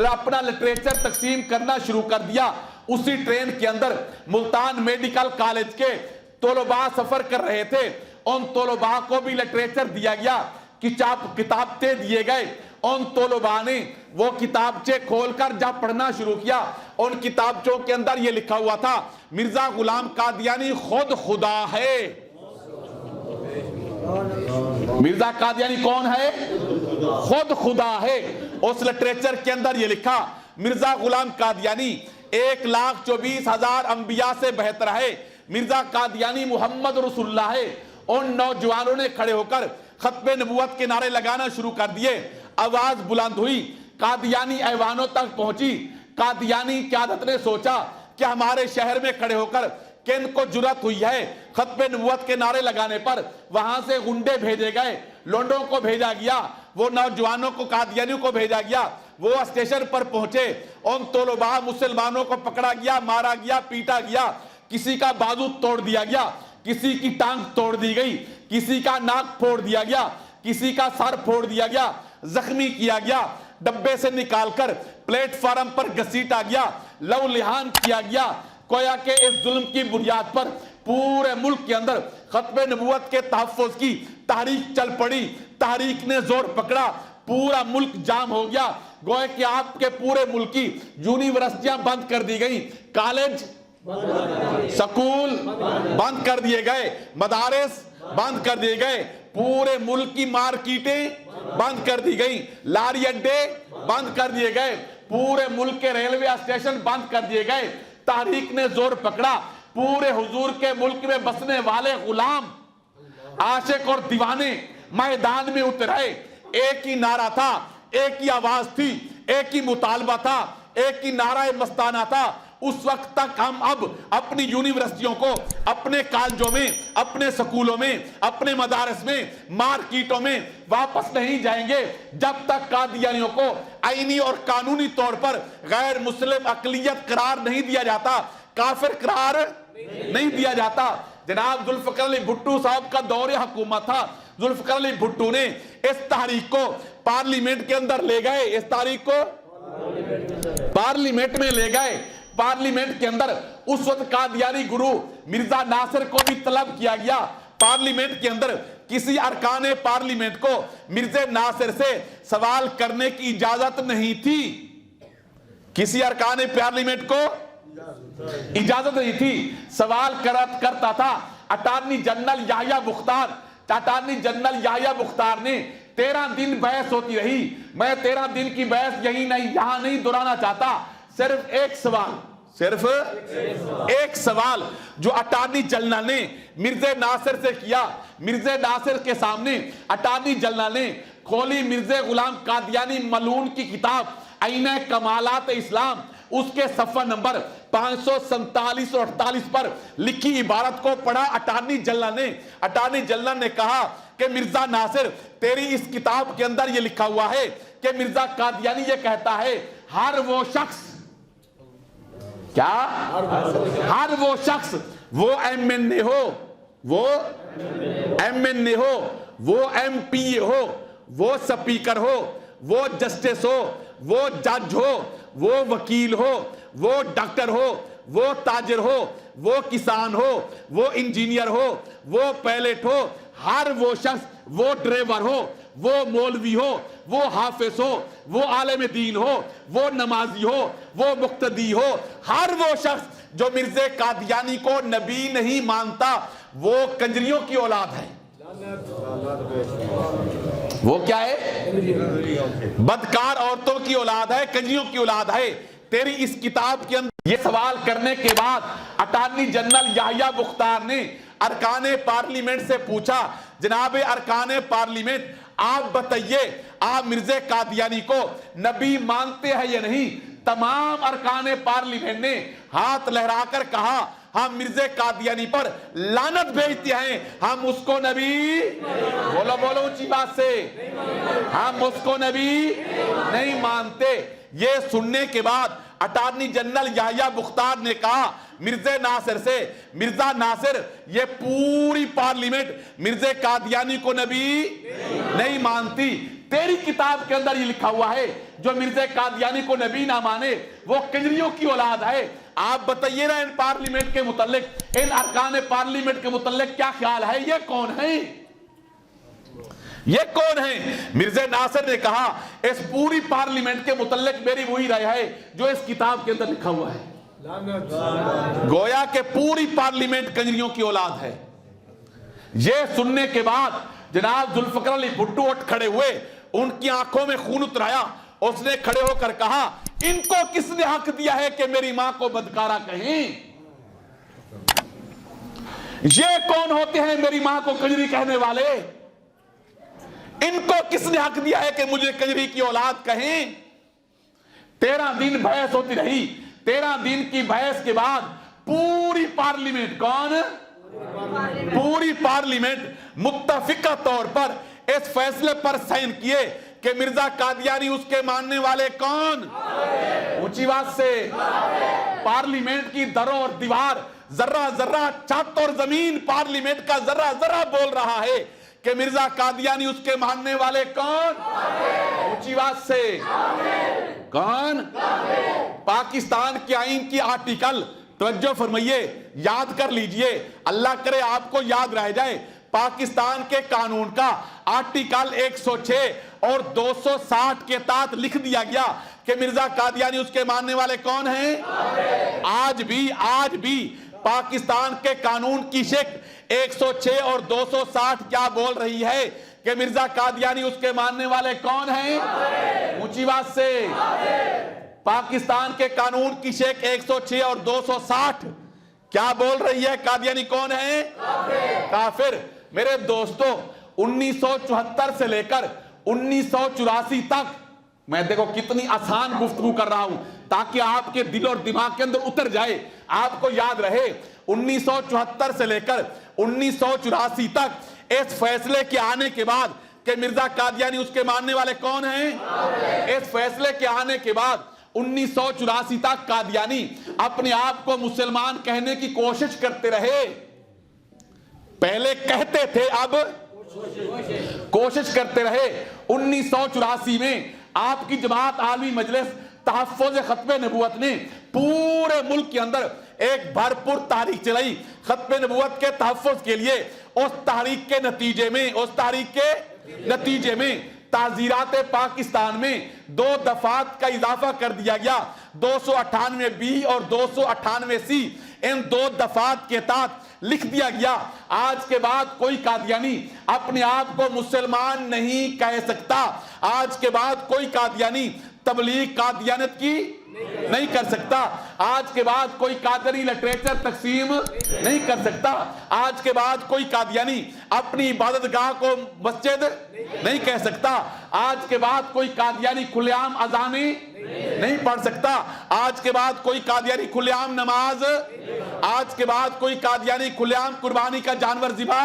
اپنا لٹریچر تقسیم کرنا شروع کر دیا. اسی ٹرین کے اندر ملتان میڈیکل کالج کے طلباء سفر کر رہے تھے. ان طلباء کو بھی لٹریچر دیا گیا, کتابیں دیے گئے. ان طلباء نے وہ کتابچے کھول کر جب پڑھنا شروع کیا, ان کتابچوں کے اندر یہ لکھا ہوا تھا مرزا غلام قادیانی خود خدا ہے. مرزا قادیانی کون ہے؟ خود خدا ہے. اس لٹریچر کے اندر یہ لکھا مرزا غلام قادیانی 1,24,000 انبیاء سے بہتر ہے. مرزا قادیانی محمد رسول اللہ ہے. ان نوجوانوں نے کھڑے ہو کر ختم نبوت کے نعرے لگانا شروع کر دیے. آواز بلند ہوئی, قادیانی ایوانوں تک پہنچی. قادیانی قیادت نے سوچا کہ ہمارے شہر میں کھڑے ہو کر کن کو جرأت ہوئی ہے ختم نبوت کے نعرے لگانے پر. وہاں سے گنڈے بھیجے گئے, لونڈوں کو بھیجا گیا, وہ نوجوانوں کو قادیانیوں کو بھیجا گیا. وہ اسٹیشن پر پہنچے, ان طلباء مسلمانوں کو پکڑا گیا, مارا گیا, پیٹا گیا. کسی کا بازو توڑ دیا گیا, کسی کی ٹانگ توڑ دی گئی, کسی کا ناک پھوڑ دیا گیا, کسی کا سر پھوڑ دیا گیا, زخمی کیا گیا, ڈبے سے نکال کر پلیٹ فارم پر گھسیٹا گیا, لو لہان کیا گیا. گویا کہ اس ظلم کی بنیاد پر پورے ملک کے اندر ختم نبوت کے تحفظ کی تحریک چل پڑی. تحریک نے زور پکڑا, پورا ملک جام ہو گیا. گویا کہ آپ کے پورے ملک کی یونیورسٹیاں بند کر دی گئیں, کالج سکول بند کر دیے گئے, مدارس بند کر دیے گئے, پورے ملک کی مارکیٹیں بند کر دی گئیں, لاری اڈے بند کر دیے گئے, پورے ملک کے ریلوے اسٹیشن بند کر دیے گئے. تحریک نے زور پکڑا, پورے حضور کے ملک میں بسنے والے غلام, عاشق اور دیوانے میدان میں اترے. ایک ہی نعرہ تھا, ایک ہی آواز تھی, ایک ہی مطالبہ تھا, ایک ہی نعرہ مستانہ تھا. اس وقت تک ہم اب اپنی یونیورسٹیوں کو, اپنے کالجوں میں, اپنے سکولوں میں, اپنے مدارس میں, مارکیٹوں میں واپس نہیں جائیں گے جب تک قادیانیوں کو آئینی اور قانونی طور پر غیر مسلم اقلیت قرار نہیں دیا جاتا, کافر قرار نہیں دیا جاتا. جناب ذوالفقار علی بھٹو صاحب کا دور حکومت تھا. ذوالفقار علی بھٹو نے اس تحریک کو پارلیمنٹ کے اندر لے گئے, اس تحریک کو پارلیمنٹ میں لے گئے. پارلیمنٹ کے اندر اس وقت قادیانی گروہ مرزا ناصر کو بھی طلب کیا گیا. پارلیمنٹ کے اندر کسی ارکان پارلیمنٹ کو مرزا ناصر سے سوال کرنے کی اجازت نہیں تھی. کسی ارکان پارلیمنٹ کو اجازت نہیں تھی. سوال کرتا تھا اٹارنی جنرل یحییٰ مختار. اٹارنی جنرل یحییٰ مختار نے 13 دن بحث ہوتی رہی. میں 13 دن کی بحث یہاں نہیں دہرانا چاہتا. صرف ایک سوال جو اٹارنی جنرل نے مرزا ناصر سے کیا. مرزا ناصر کے سامنے اٹارنی جنرل نے کھولی مرزا غلام قادیانی ملعون کی کتاب آئینہ کمالات اسلام. اس کے صفحہ نمبر 547 اور 48 پر لکھی عبارت کو پڑھا اٹارنی جنرل نے. اٹارنی جنرل نے کہا کہ مرزا ناصر, تیری اس کتاب کے اندر یہ لکھا ہوا ہے کہ مرزا قادیانی یہ کہتا ہے ہر وہ شخص, کیا ہر وہ شخص, وہ ایم این اے ہو, وہ ایم این اے ہو, وہ ایم پی اے ہو, وہ سپیکر ہو, وہ جسٹس ہو, وہ جج ہو, وہ وکیل ہو, وہ ڈاکٹر ہو, وہ تاجر ہو, وہ کسان ہو, وہ انجینئر ہو, وہ پائلٹ ہو, ہر وہ شخص, وہ ڈرائیور ہو, وہ مولوی ہو, وہ حافظ ہو, وہ عالم دین ہو, وہ نمازی ہو, وہ مقتدی ہو, ہر وہ شخص جو مرزا قادیانی کو نبی نہیں مانتا وہ کنجریوں کی اولاد ہے. وہ کیا ہے؟ بدکار عورتوں کی اولاد ہے, کنجریوں کی اولاد ہے. تیری اس کتاب کے اندر یہ سوال کرنے کے بعد اٹارنی جنرل یحییٰ مختار نے ارکان پارلیمنٹ سے پوچھا, جناب ارکان پارلیمنٹ آپ بتائیے آپ مرزا قادیانی کو نبی مانتے ہیں یا نہیں؟ تمام ارکان پارلیمنٹ نے ہاتھ لہرا کر کہا ہم مرزا قادیانی پر لعنت بھیجتے ہیں, ہم اس کو نبی, بولو اونچی بات سے, ہم اس کو نبی نہیں مانتے. یہ سننے کے بعد اٹارنی جنرل یحییٰ مختار نے کہا مرزا ناصر سے, مرزا ناصر یہ پوری پارلیمنٹ مرزا قادیانی کو نبی نہیں مانتی. تیری کتاب کے اندر یہ لکھا ہوا ہے جو مرزا قادیانی کو نبی نہ مانے وہ کنجریوں کی اولاد ہے۔ آپ بتائیے نا ان پارلیمنٹ کے متعلق، ان ارکان پارلیمنٹ کے متعلق کیا خیال ہے؟ یہ کون ہیں؟ یہ کون ہیں؟ مرزا ناصر نے کہا اس پوری پارلیمنٹ کے متعلق میری وہی رائے ہے جو اس کتاب کے اندر لکھا ہوا ہے۔ گویا کہ پوری پارلیمنٹ کنجریوں کی اولاد ہے۔ یہ سننے کے بعد جناب ذوالفقار علی بھٹو اٹھ کھڑے ہوئے، ان کی آنکھوں میں خون اترایا، اس نے کھڑے ہو کر کہا ان کو کس نے حق دیا ہے کہ میری ماں کو بدکارہ کہیں؟ یہ کون ہوتے ہیں میری ماں کو کنجری کہنے والے؟ ان کو کس نے حق دیا ہے کہ مجھے کنجری کی اولاد کہیں؟ 13 دن بحث ہوتی رہی۔ 13 دن کی بحث کے بعد پوری پارلیمنٹ، کون؟ پوری پارلیمنٹ متفقہ طور پر اس فیصلے پر سائن کیے کہ مرزا قادیانی اس کے ماننے والے کون؟ اونچی بات سے پارلیمنٹ کی دروں اور دیوار، ذرہ ذرہ، چھت اور زمین پارلیمنٹ کا ذرہ ذرہ بول رہا ہے کہ مرزا قادیانی اس کے ماننے والے کون؟ اونچی بات سے کون؟ پاکستان کے آئین کی آرٹیکل، توجہ فرمائیے، یاد کر لیجئے، اللہ کرے آپ کو یاد رہ جائے، پاکستان کے قانون کا آرٹیکل 106 اور 260 کے تحت لکھ دیا گیا کہ مرزا قادیانی اس کے ماننے والے کون ہیں؟ آج بھی پاکستان کے قانون کی شکل 106 اور 260 کیا بول رہی ہے کہ مرزا قادیانی اس کے ماننے والے کون ہیں؟ اونچی بات سے پاکستان کے قانون کی شکل 106 اور 260 کیا بول رہی ہے؟ قادیانی کون ہے؟ کافر۔ میرے دوستو 1974 سے لے کر 1984 تک، میں دیکھو کتنی آسان گفتگو کر رہا ہوں تاکہ آپ کے دل اور دماغ کے اندر اتر جائے، آپ کو یاد رہے۔ 1974 سے لے کر 1984 تک اس فیصلے کے آنے کے بعد کہ مرزا قادیانی اس کے ماننے والے کون ہیں، اس فیصلے کے آنے کے بعد 1984 تک قادیانی اپنے آپ کو مسلمان کہنے کی کوشش کرتے رہے۔ پہلے کہتے تھے، اب کوشش کرتے رہے۔ 1984 میں آپ کی جماعت عالمی مجلس تحفظ ختم نبوت نے پورے ملک کے اندر ایک بھرپور تحریک چلائی ختم نبوت کے تحفظ کے لیے۔ اس تحریک کے نتیجے میں تعزیرات پاکستان میں 2 دفعات کا اضافہ کر دیا گیا، 298B اور 298C۔ ان 2 دفعات کے تحت لکھ دیا گیا آج کے بعد کوئی قادیانی اپنے آپ کو مسلمان نہیں کہہ سکتا، آج کے بعد کوئی قادیانی تبلیغ قادیانیت کی نہیں کر سکتا، آج کے بعد کوئی قادیانی لٹریچر تقسیم نہیں کر سکتا، آج کے بعد کوئی قادیانی اپنی عبادت گاہ کو مسجد نہیں کہہ سکتا، آج کے بعد کوئی قادیانی کھلے عام اذانیں نہیں پڑھ سکتا، آج کے بعد کوئی قادیانی کھلے عام نماز، آج کے بعد کوئی قادیانی کھلے عام قربانی کا جانور ذبح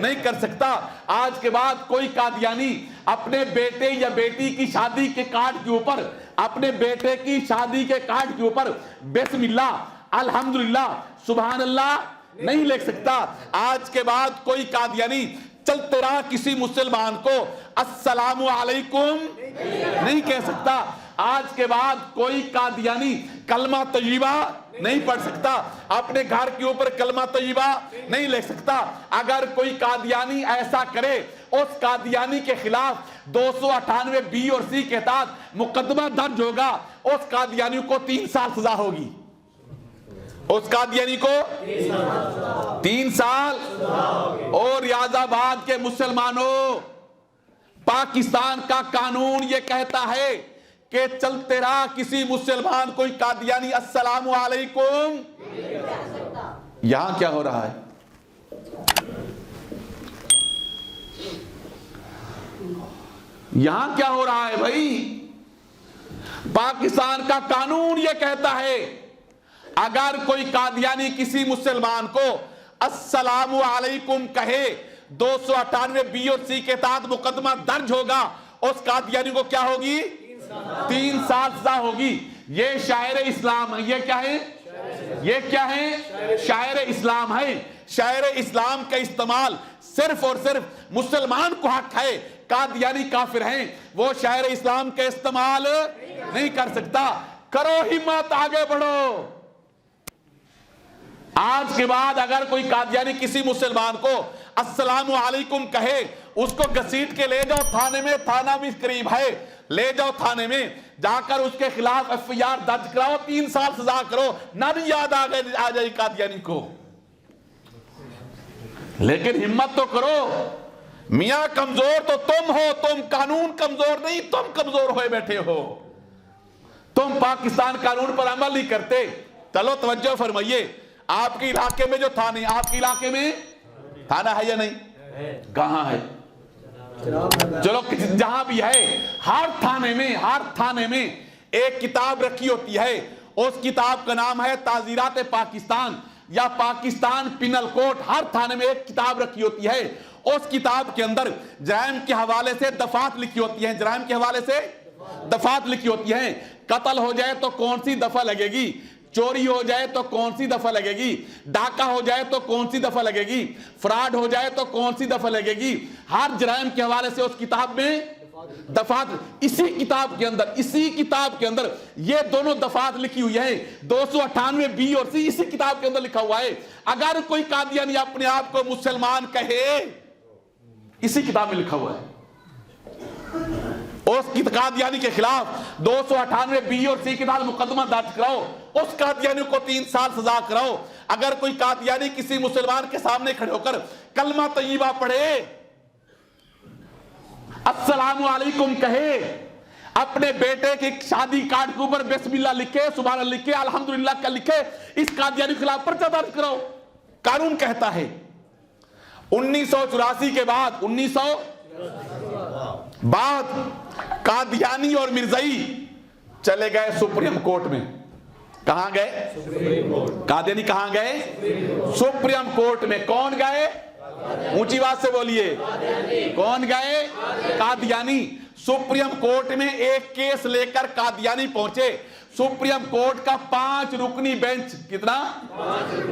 نہیں کر سکتا، آج کے بعد کوئی قادیانی اپنے بیٹے یا بیٹی کی شادی کے کارڈ کے اوپر، اپنے بیٹے کی شادی کے کارڈ کے اوپر بسم اللہ، الحمدللہ، سبحان اللہ نہیں لکھ سکتا، آج کے بعد کوئی قادیانی چلتے رہا کسی مسلمان کو السلام علیکم نہیں کہہ سکتا، آج کے بعد کوئی قادیانی کلمہ طیبہ نہیں پڑھ سکتا، اپنے گھر کے اوپر کلمہ طیبہ نہیں لکھ سکتا۔ اگر کوئی قادیانی ایسا کرے اس قادیانی کے خلاف 298B اور C کے تحت مقدمہ درج ہوگا، اس قادیانی کو 3 سال سزا ہوگی، اس قادیانی کو 3 سال۔ اور ریاض آباد کے مسلمانوں، پاکستان کا قانون یہ کہتا ہے کہ چلتے رہا کسی مسلمان کوئی قادیانی السلام علیکم۔ یہاں کیا ہو رہا ہے؟ یہاں کیا ہو رہا ہے بھائی؟ پاکستان کا قانون یہ کہتا ہے اگر کوئی قادیانی کسی مسلمان کو السلام علیکم کہے 298B اور C کے تحت مقدمہ درج ہوگا، اس قادیانی کو کیا ہوگی؟ 3 سال سزا ہوگی۔ یہ شاعر اسلام ہے۔ یہ کیا ہے؟ یہ کیا ہے؟ شاعر اسلام ہے۔ شاعر اسلام کا استعمال صرف اور صرف مسلمان کو حق ہے قادیانی کافر ہیں، وہ شاعر اسلام کے استعمال نہیں کر سکتا۔ کرو ہمت، آگے بڑھو۔ آج کے بعد اگر کوئی قادیانی کسی مسلمان کو السلام علیکم کہے، اس کو گھسیٹ کے لے جاؤ تھانے میں، تھانہ بھی قریب ہے، لے جاؤ تھانے میں، جا کر اس کے خلاف FIR درج کراؤ، 3 سال سزا کرو، نہ بھی یاد آ جائے قادیانی کو۔ لیکن ہمت تو کرو، میاں کمزور تو تم ہو، تم قانون کمزور نہیں، تم کمزور ہوئے بیٹھے ہو، تم پاکستان قانون پر عمل نہیں کرتے۔ چلو توجہ فرمائیے، آپ کے علاقے میں جو تھانے، آپ کے علاقے میں تھانہ ہے یا نہیں؟ کہاں ہے؟ چلو جہاں بھی ہے، ہر تھانے میں ایک کتاب رکھی ہوتی ہے، اس کتاب کا نام ہے تعزیرات پاکستان یا پاکستان پینل کوڈ۔ ہر تھانے میں ایک کتاب رکھی ہوتی ہے، اس کتاب کے اندر جرائم کے حوالے سے دفعات لکھی ہوتی ہیں، جرائم کے حوالے سے دفعات لکھی ہوتی ہیں۔ قتل ہو جائے تو کون سی دفعہ لگے گی، چوری ہو جائے تو کون سی دفعہ لگے گی، ڈاکہ ہو جائے تو کون سی دفعہ لگے گی، فراڈ ہو جائے تو کون سی دفعہ لگے گی۔ ہر جرائم کے حوالے سے اس کتاب میں دفعات، اسی کتاب کے اندر یہ دونوں دفعات لکھی ہوئی ہیں، 298 B اور C اسی کتاب کے اندر لکھا ہوا ہے۔ اگر کوئی قادیانی اپنے آپ کو مسلمان کہے، اسی کتاب میں لکھا ہوا ہے، اس قادیانی کے خلاف 298 B اور C کے ساتھ مقدمہ درج کراؤ، اس قادیانی کو 3 سال سزا کراؤ۔ اگر کوئی قادیانی کسی مسلمان کے سامنے کھڑے ہو کر کلمہ طیبہ پڑھے، السلام علیکم کہے، اپنے بیٹے کی شادی کارڈ کے اوپر بسم اللہ لکھے، سبحان اللہ لکھے، الحمدللہ کا لکھے، اس قادیانی کے خلاف پرچہ درج کراؤ۔ قانون کہتا ہے 1984 کے بعد، 1900 بعد قادیانی اور مرزائی چلے گئے سپریم کورٹ میں۔ کہاں گئے؟ قادیانی کہاں گئے؟ سپریم کورٹ میں۔ کون گئے؟ اونچی بات سے بولیے، کون گئے؟ قادیانی۔ سپریم کورٹ میں ایک کیس لے کر قادیانی پہنچے۔ سپریم کورٹ کا 5 رکنی بینچ، کتنا؟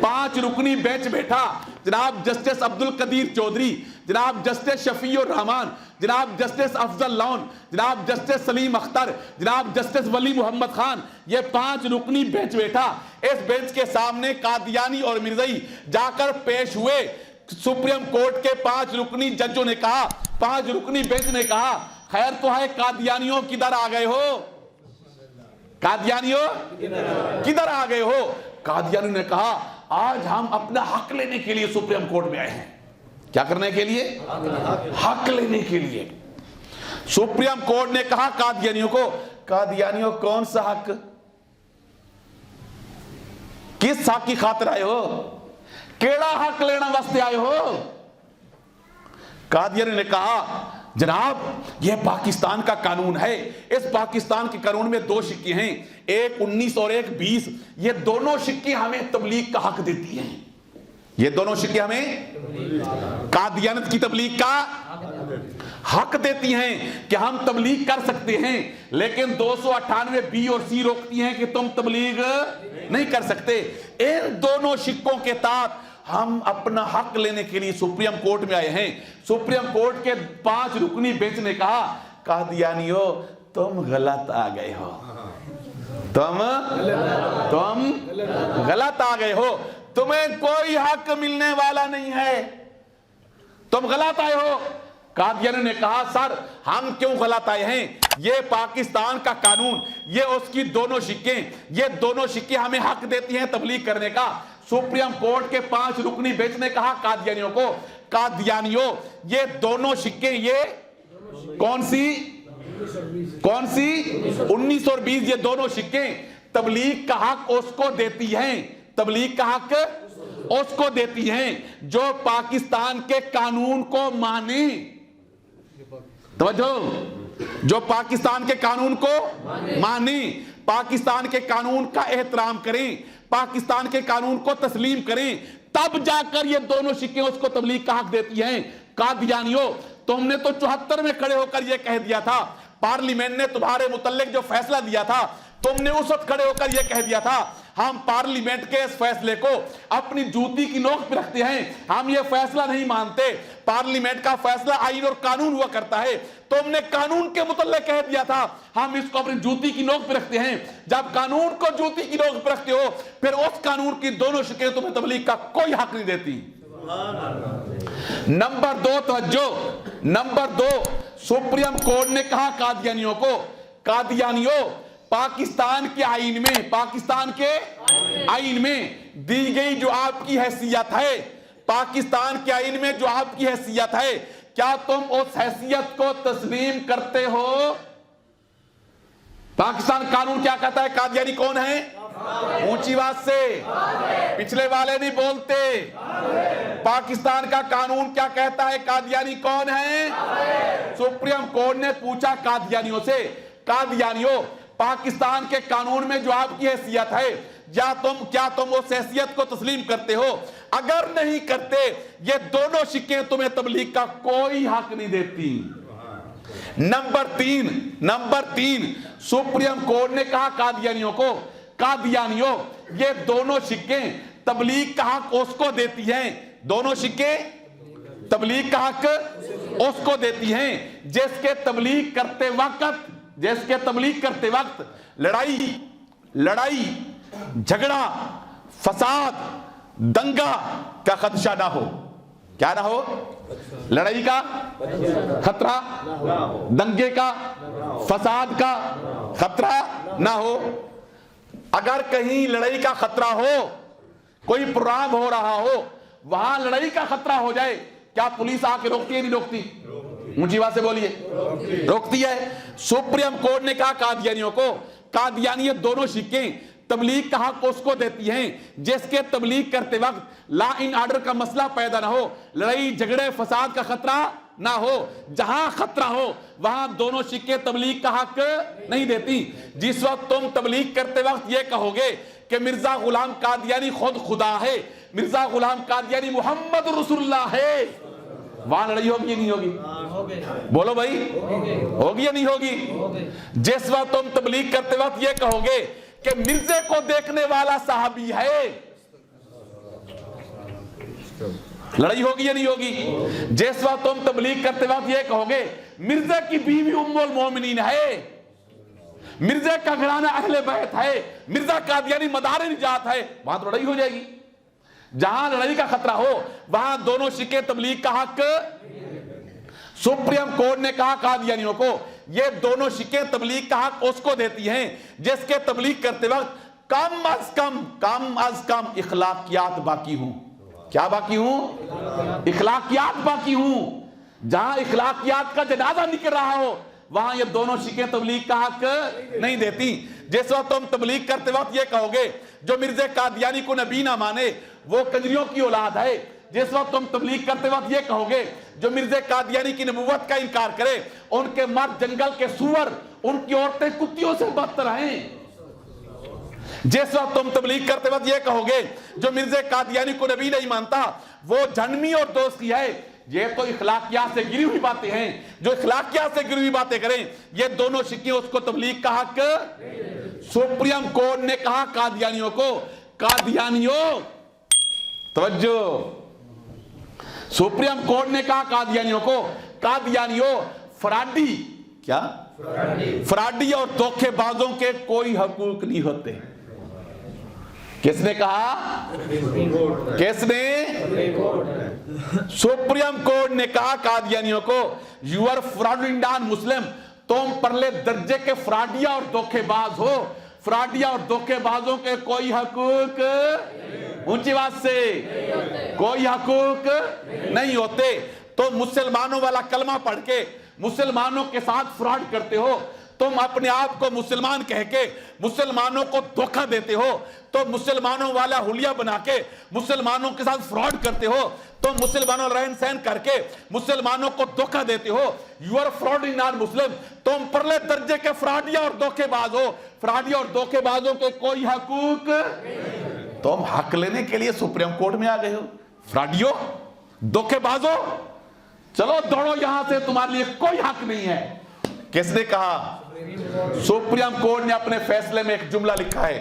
5 رکنی بینچ بیٹھا۔ جناب جسٹس عبدالقدیر چودھری، جناب جسٹس شفیع الرحمان، جناب جسٹس افضل لون، جناب جسٹس سلیم اختر، جناب جسٹس ولی محمد خان، یہ 5 رکنی بینچ بیٹھا۔ اس بینچ کے سامنے قادیانی اور مرزائی جا کر پیش ہوئے۔ سپریم کورٹ کے 5 رکنی ججوں نے کہا، 5 رکنی بینچ نے کہا، خیر تو ہے قادیانیوں کدھر آ گئے ہو؟ قادیانیوں کدھر آ گئے ہو؟ قادیانی نے کہا آج ہم اپنا حق لینے کے لیے سپریم کورٹ میں آئے ہیں۔ کیا کرنے کے لیے؟ حق لینے کے لیے۔ سپریم کورٹ نے کہا قادیانیوں کو، قادیانیوں کون سا حق؟ کس حق کی خاطر آئے ہو؟ کیڑا حق لینا واسطے آئے ہو؟ قادیانی نے کہا جناب یہ پاکستان کا قانون ہے، اس پاکستان کے قانون میں 2 شکیں ہیں، ایک 19 اور ایک 20، یہ دونوں شکیں ہمیں تبلیغ کا حق دیتی ہیں۔ یہ دونوں شکیں ہمیں قادیانیت کی تبلیغ کا حق دیتی ہیں کہ ہم تبلیغ کر سکتے ہیں، لیکن 298 B اور C روکتی ہیں کہ تم تبلیغ نہیں کر سکتے۔ ان دونوں شکوں کے تحت ہم اپنا حق لینے کے لیے سپریم کورٹ میں آئے ہیں۔ سپریم کورٹ کے 5 رکنی بینچ نے کہا قادیانیوں تم غلط آ گئے ہو، تم غلط آ گئے ہو، تمہیں کوئی حق ملنے والا نہیں ہے، تم غلط آئے ہو۔ قادیانی نے کہا سر ہم کیوں غلط آئے ہیں؟ یہ پاکستان کا قانون، یہ اس کی دونوں شکیں، یہ دونوں شکیں ہمیں حق دیتی ہیں تبلیغ کرنے کا۔ سپریم کورٹ کے 5 رکنی بینچ نے کہا قادیانیوں کو، قادیانیوں یہ دونوں شکیں، یہ کون سی 19 اور 20، یہ دونوں شکیں تبلیغ کا حق اس کو دیتی ہیں، تبلیغ کا حق اس کو دیتی ہیں جو پاکستان کے قانون کو مانے۔ توجہ، جو پاکستان کے قانون کو مانے، پاکستان کے قانون کا احترام کریں، پاکستان کے قانون کو تسلیم کریں، تب جا کر یہ دونوں شکیں اس کو تبلیغ کا حق دیتی ہیں۔ قادیانیوں تم نے تو 74 میں کھڑے ہو کر یہ کہہ دیا تھا، پارلیمنٹ نے تمہارے متعلق جو فیصلہ دیا تھا تم نے اس وقت کھڑے ہو کر یہ کہہ دیا تھا ہم پارلیمنٹ کے اس فیصلے کو اپنی جوتی کی نوک پہ رکھتے ہیں، ہم یہ فیصلہ نہیں مانتے۔ پارلیمنٹ کا فیصلہ آئین اور قانون ہوا کرتا ہے، تم نے قانون کے متعلق کہہ دیا تھا، ہم اس کو اپنی جوتی کی نوک پہ رکھتے ہیں۔ جب قانون کو جوتی کی نوک پہ رکھتے ہو، پھر اس قانون کی دونوں شکیں تمہیں تبلیغ کا کوئی حق نہیں دیتی۔ نمبر 2 توجہ، نمبر 2، سپریم کورٹ نے کہا قادیانیوں کو، قادیانیوں پاکستان کے آئین میں، پاکستان کے آئین میں دی گئی جو آپ کی حیثیت ہے، پاکستان کے آئین میں جو آپ کی حیثیت ہے، کیا تم اس حیثیت کو تسلیم کرتے ہو؟ پاکستان قانون کیا کہتا ہے؟ قادیانی کون ہے؟ اونچی بات سے، پچھلے والے نہیں بولتے۔ پاکستان کا قانون کیا کہتا ہے؟ قادیانی کون ہے؟ سپریم کورٹ نے پوچھا قادیانیوں سے، قادیانیوں پاکستان کے قانون میں جو آپ کی حیثیت ہے، کیا تم اس حیثیت کو تسلیم کرتے ہو؟ اگر نہیں کرتے، یہ دونوں شکیں تمہیں تبلیغ کا کوئی حق نہیں دیتی۔ نمبر 3، سپریم کورٹ نے کہا قادیانیوں کو، قادیانیوں یہ دونوں شکیں تبلیغ کا حق اس کو دیتی ہیں، دونوں شکیں تبلیغ کا حق اس کو دیتی ہیں جس کے تبلیغ کرتے وقت لڑائی جھگڑا فساد دنگا کا خدشہ نہ ہو۔ کیا نہ ہو؟ لڑائی کا خطرہ، دنگے کا، فساد کا خطرہ نہ ہو۔ اگر کہیں لڑائی کا خطرہ ہو، کوئی پروگرام ہو رہا ہو، وہاں لڑائی کا خطرہ ہو جائے، کیا پولیس آ کے روکتی ہے نہیں روکتی؟ اونچی بات سے بولیے، روکتی ہے۔ سپریم کورٹ نے کہا قادیانیوں کو، قادیانی دونوں شکیں تبلیغ کا حق اس کو دیتی ہیں جس کے تبلیغ کرتے وقت لا ان آرڈر کا مسئلہ پیدا نہ ہو، لڑائی جھگڑے فساد کا خطرہ نہ ہو۔ جہاں خطرہ ہو وہاں دونوں شکیں تبلیغ کا حق نہیں دیتی۔ جس وقت تم تبلیغ کرتے وقت یہ کہو گے کہ مرزا غلام قادیانی خود خدا ہے، مرزا غلام قادیانی محمد رسول اللہ ہے، وہاں لڑائی ہوگی یا نہیں ہوگی؟ بولو بھائی، ہوگی یا نہیں ہوگی؟ جس وقت تم تبلیغ کرتے وقت یہ کہو گے کہ مرزے کو دیکھنے والا صحابی ہے، لڑائی ہوگی یا نہیں ہوگی؟ جس وقت تم تبلیغ کرتے وقت یہ کہو گے مرزے کی بیوی ام المومنین ہے، مرزے کا گھرانہ اہل بیت ہے، مرزا قادیانی مدار نجات ہے، وہاں تو لڑائی ہو جائے گی۔ جہاں لڑائی کا خطرہ ہو وہاں دونوں شکیں تبلیغ کا حق۔ سپریم کورٹ نے کہا قادیانیوں کو، یہ دونوں شکیں تبلیغ کا حق اس کو دیتی ہیں جس کے تبلیغ کرتے وقت کم از کم اخلاقیات باقی ہوں۔ کیا باقی ہوں؟ اخلاقیات باقی ہوں۔ جہاں اخلاقیات کا جنازہ نکل رہا ہو وہاں یہ دونوں شکیں تبلیغ کا حق نہیں دیتی۔ جس وقت تم تبلیغ کرتے وقت یہ کہو گے جو مرزا قادیانی کو نبی نہ مانے وہ کنجریوں کی اولاد ہے، جس وقت تم تبلیغ کرتے وقت یہ کہو گے جو مرزا قادیانی کی نبوت کا انکار کرے ان کے مرد جنگل کے سور، ان کی عورتیں کتیوں سے بدتر ہیں، جس وقت تم تبلیغ کرتے وقت یہ کہو گے جو مرزا قادیانی کو نبی نہیں مانتا وہ جہنمی اور دوستی ہے، یہ تو اخلاقیات سے گری ہوئی باتیں ہیں۔ جو اخلاقیات سے گری ہوئی باتیں کریں یہ دونوں شکیں اس کو تبلیغ کا حق۔ سپریم کورٹ نے کہا قادیانیوں کو، قادیانیوں توجہ، سپریم کورٹ نے کہا قادیانیوں کو، قادیانیوں فراڈی، کیا فراڈی اور دھوکے بازوں کے کوئی حقوق نہیں ہوتے۔ کس نے کہا؟ کس نے؟ سپریم کورٹ نے کہا قادیانیوں کو، یو آر فراڈولنٹ مسلم، تم پرلے درجے کے فراڈیا اور دھوکے باز ہو، فراڈیا اور دھوکے بازوں کے کوئی حقوق، اونچی بات سے، کوئی حقوق نہیں ہوتے۔ تو مسلمانوں والا کلمہ پڑھ کے مسلمانوں کے ساتھ فراڈ کرتے ہو، تم اپنے آپ کو مسلمان کہہ کے مسلمانوں کو دھوکہ دیتے ہو، تو مسلمانوں والا حلیہ بنا کے مسلمانوں کے ساتھ فراڈ کرتے ہو، تم مسلمانوں رہن سہن کر کے مسلمانوں کو دھوکہ دیتے ہو، یو آر فراڈنگ نان مسلم، تم پرلے درجے کے فراڈیا اور دھوکے باز ہو، فراڈیا اور دھوکے بازوں کے کوئی حقوق۔ تم حق لینے کے لیے سپریم کورٹ میں آ گئے ہو، فراڈیو دھوکے بازو، چلو دوڑو یہاں سے، تمہارے لیے کوئی حق نہیں ہے۔ کس نے کہا؟ سپریم کورٹ نے اپنے فیصلے میں ایک جملہ لکھا ہے،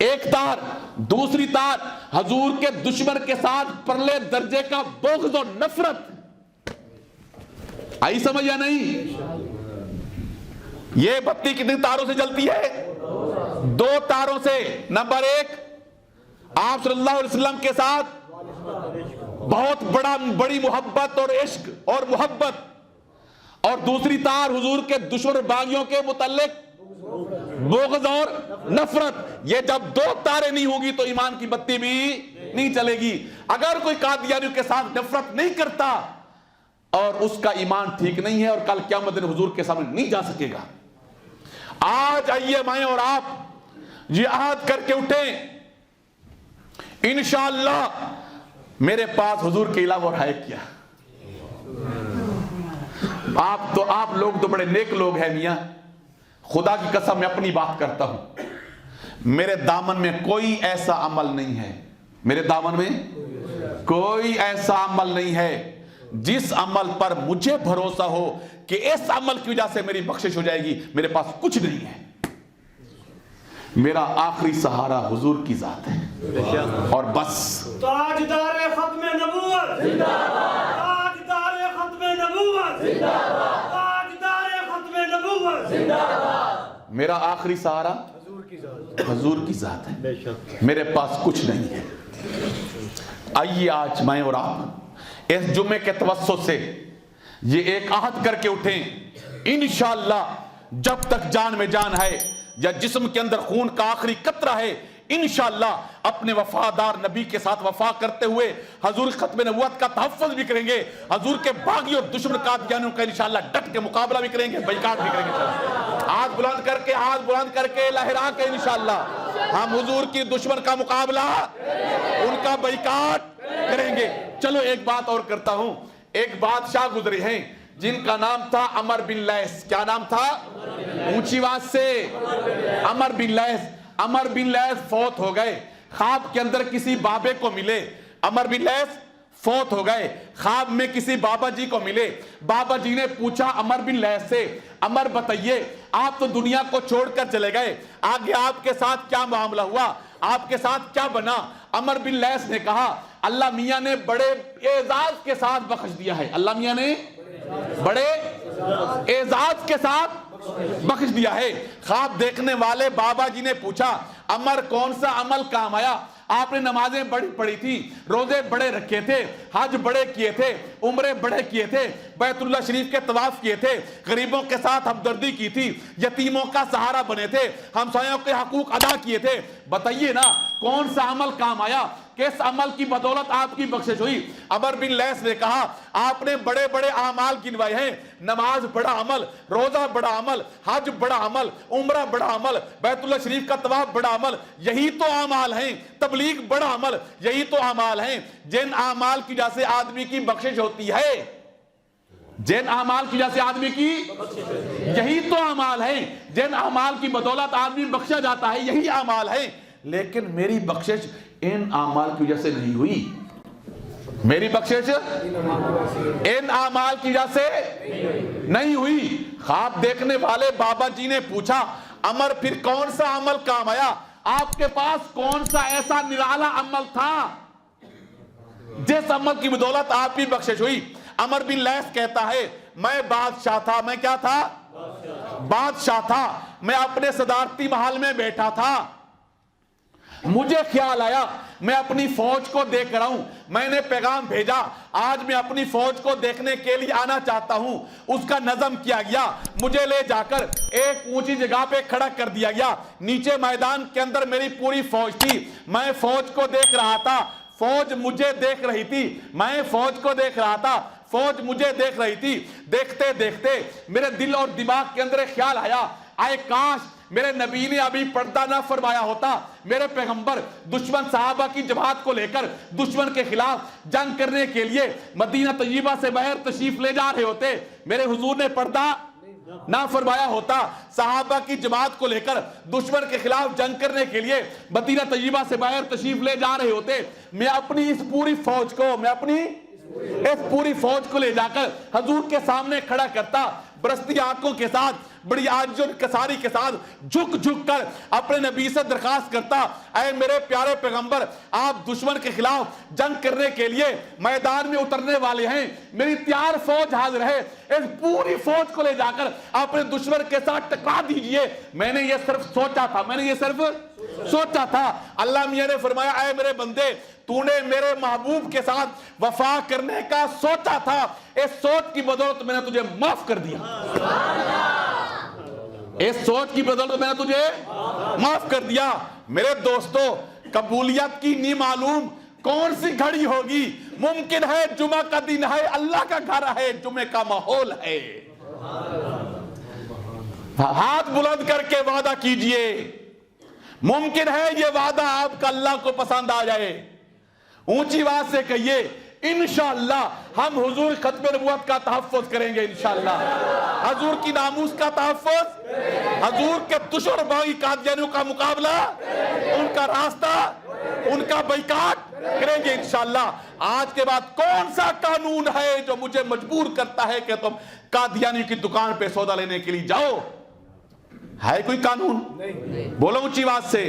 ایک تار، دوسری تار حضور کے دشمن کے ساتھ پرلے درجے کا بغض اور نفرت. آئی سمجھ یا نہیں؟ یہ بتی کتنی تاروں سے جلتی ہے؟ 2 تاروں سے. نمبر 1، آپ صلی اللہ علیہ وسلم کے ساتھ بہت بڑی محبت اور عشق اور محبت، اور دوسری تار حضور کے دشمن باغیوں کے متعلق بغض اور نفرت. یہ جب 2 تاریں نہیں ہوگی تو ایمان کی بتی بھی نہیں چلے گی. اگر کوئی قادیانیوں کے ساتھ نفرت نہیں کرتا اور اس کا ایمان ٹھیک نہیں ہے، اور کل قیامت دن حضور کے سامنے نہیں جا سکے گا. آج آئیے میں اور آپ یہ عہد کر کے اٹھیں، انشاءاللہ میرے پاس حضور کے علاوہ اور ہے کیا. آپ لوگ تو بڑے نیک لوگ ہیں میاں. خدا کی قسم میں اپنی بات کرتا ہوں، میرے دامن میں کوئی ایسا عمل نہیں ہے، میرے دامن میں کوئی ایسا عمل نہیں ہے جس عمل پر مجھے بھروسہ ہو کہ اس عمل کی وجہ سے میری بخشش ہو جائے گی. میرے پاس کچھ نہیں ہے. میرا آخری سہارا حضور کی ذات ہے اور بس. تاجدار ختم نبوت زندہ باد، تاجدار ختم نبوت زندہ باد، تاجدار ختم نبوت زندہ باد. میرا آخری سہارا حضور کی ذات ہے، میرے پاس کچھ نہیں ہے. آئیے آج میں اور آپ اس جمعے کے توسط سے یہ ایک عہد کر کے اٹھیں، انشاءاللہ جب تک جان میں جان ہے یا جسم کے اندر خون کا آخری قطرہ ہے، انشاءاللہ اپنے وفادار نبی کے ساتھ وفا کرتے ہوئے حضور ختم نبوت کا تحفظ بھی کریں گے، حضور کے باغی اور دشمن قادیانیوں کا انشاءاللہ ڈٹ کے مقابلہ بھی کریں گے، بائیکاٹ بھی کریں گے. ہاتھ بلند کر کے لہرا کے انشاءاللہ ہم حضور کی دشمن کا مقابلہ، ان کا بائیکاٹ کریں گے. چلو ایک بات اور کرتا ہوں. ایک بادشاہ گزرے ہیں جن کا نام تھا عمر بن لیث. کیا نام تھا؟ اونچی آواز سے، عمر بن لیث. عمر بن لیث فوت ہو گئے، خواب کے اندر کسی بابے کو ملے. عمر بن لیث فوت ہو گئے، خواب میں کسی بابا جی کو ملے. بابا جی نے پوچھا عمر بن لیث سے، عمر بتائیے آپ تو دنیا کو چھوڑ کر چلے گئے، آگے آپ کے ساتھ کیا معاملہ ہوا، آپ کے ساتھ کیا بنا؟ عمر بن لیث نے کہا اللہ میاں نے بڑے اعزاز کے ساتھ بخش دیا ہے. اللہ میاں نے بڑے اعزاز کے ساتھ بخش دیا ہے. خواب دیکھنے والے بابا جی نے پوچھا عمر کون سا عمل کام آیا؟ آپ نے نمازیں بڑی پڑھی تھی، روزے بڑے رکھے تھے، حج بڑے کیے تھے، عمرے بڑے کیے تھے، بیت اللہ شریف کے طواف کیے تھے، غریبوں کے ساتھ ہمدردی کی تھی، یتیموں کا سہارا بنے تھے، ہمسایوں کے حقوق ادا کیے تھے. بتائیے نا کون سا عمل کام آیا؟ کس عمل کی بدولت آپ کی بخشش ہوئی؟ عمر بن لیث نے کہا آپ نے بڑے بڑے اعمال گنوائے ہیں، نماز بڑا عمل، روزہ بڑا عمل، حج بڑا عمل، عمرہ بڑا عمل، بیت اللہ شریف کا طواف بڑا عمل. یہی تو اعمال ہیں. تبلیغ بڑا عمل. یہی تو اعمال ہیں جن اعمال کی وجہ سے آدمی کی بخشش ہوتی ہے. جن اعمال کی وجہ سے آدمی کی، یہی تو اعمال ہیں جن اعمال کی بدولت آدمی بخشا جاتا ہے. یہی اعمال ہیں. لیکن میری بخشش ان اعمال کی وجہ سے نہیں ہوئی. میری بخشش ان اعمال کی وجہ سے نہیں ہوئی. خواب دیکھنے والے بابا جی نے پوچھا عمر پھر کون سا عمل کام آیا؟ آپ کے پاس کون سا ایسا نرالا عمل تھا جس عمل کی بدولت آپ کی بخشش ہوئی؟ عمر بن لیث کہتا ہے میں بادشاہ تھا. میں کیا تھا؟ بادشاہ تھا. میں اپنے صدارتی محل میں بیٹھا تھا، مجھے خیال آیا میں اپنی فوج کو دیکھ رہا ہوں، میں نے پیغام بھیجا آج میں اپنی فوج کو دیکھنے کے لیے آنا چاہتا ہوں. اس کا نظم کیا گیا، مجھے لے جا کر ایک اونچی جگہ پہ کھڑا کر دیا گیا. نیچے میدان کے اندر میری پوری فوج تھی، میں فوج کو دیکھ رہا تھا، فوج مجھے دیکھ رہی تھی، میں فوج کو دیکھ رہا تھا، فوج مجھے دیکھ رہی تھی. دیکھتے دیکھتے میرے دل اور دماغ کے اندر خیال آیا آئے کاش میرے نبی نے ابھی پردہ نہ فرمایا ہوتا. میرے پیغمبر دشمن صحابہ کی جماعت کو لے کر دشمن کے خلاف جنگ کرنے کے لیے مدینہ طیبہ سے باہر تشریف لے جا رہے ہوتے. میرے حضور نے پردہ نہ فرمایا ہوتا، صحابہ کی جماعت کو لے کر دشمن کے خلاف جنگ کرنے کے لیے مدینہ طیبہ سے باہر تشریف لے جا رہے ہوتے. میں اپنی اس پوری فوج کو لے جا کر حضور کے سامنے کھڑا کرتا. برستی آنکھوں کے ساتھ, بڑی عاجز و انکساری کے ساتھ جھک جھک کر اپنے نبی سے درخواست کرتا, اے میرے پیارے پیغمبر, آپ دشمن کے خلاف جنگ کرنے کے لیے میدان میں اترنے والے ہیں, میری تیار فوج حاضر ہے, اس پوری فوج کو لے جا کر اپنے دشمن کے ساتھ ٹکرا دیجئے. میں نے یہ صرف سوچا تھا. اللہ میاں نے فرمایا, اے میرے بندے, تو نے میرے محبوب کے ساتھ وفا کرنے کا سوچا تھا, اس سوچ کی بدولت میں نے تجھے معاف کر دیا. اس سوچ کی بدولت میں نے تجھے معاف کر دیا. میرے دوستو, قبولیت کی نہیں معلوم کون سی گھڑی ہوگی. ممکن ہے جمعہ کا دن ہے, اللہ کا گھر ہے, جمعے کا ماحول ہے. ہاتھ بلند کر کے وعدہ کیجئے, ممکن ہے یہ وعدہ آپ کا اللہ کو پسند آ جائے. اونچی آواز سے کہیے, انشاءاللہ ہم حضور ختم نبوت کا تحفظ کریں گے. انشاءاللہ حضور کی ناموس کا تحفظ, حضور کے دشمن باغی قادیانیوں کا مقابلہ, ان کا راستہ, ان کا بائیکاٹ کریں گے انشاءاللہ. آج کے بعد کون سا قانون ہے جو مجھے مجبور کرتا ہے کہ تم قادیانی کی دکان پہ سودا لینے کے لیے جاؤ؟ ہے کوئی قانون؟ بولو اونچی آواز سے,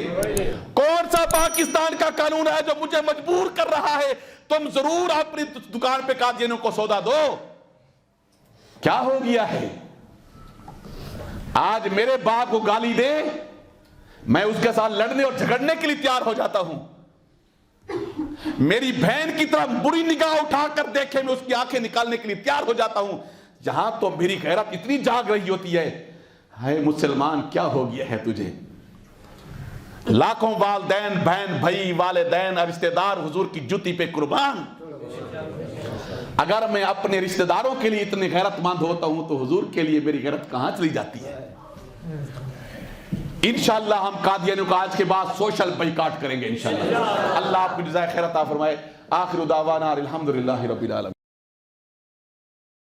کون سا پاکستان کا قانون ہے جو مجھے مجبور کر رہا ہے تم ضرور اپنی دکان پہ قادیانیوں کو سودا دو؟ کیا ہو گیا ہے؟ آج میرے باپ کو گالی دے, میں اس کے ساتھ لڑنے اور جھگڑنے کے لیے تیار ہو جاتا ہوں. میری بہن کی طرف بری نگاہ اٹھا کر دیکھے, میں اس کی آنکھیں نکالنے کے لیے تیار ہو جاتا ہوں. جہاں تو میری غیرت اتنی جاگ رہی ہوتی ہے, ہے مسلمان کیا ہو گیا ہے تجھے؟ لاکھوں والدین, بہن, بھائی, والدین, رشتہ دار حضور کی جوتی پہ قربان. اگر میں اپنے رشتہ داروں کے لیے اتنے غیرت مند ہوتا ہوں تو حضور کے لیے میری غیرت کہاں چلی جاتی ہے؟ انشاءاللہ ہم قادیانیوں کا آج کے بعد سوشل بائیکاٹ کریں گے انشاءاللہ. اللہ آپ کو جزائے خیر عطا فرمائے. آخر دعوانا الحمدللہ رب العالمین.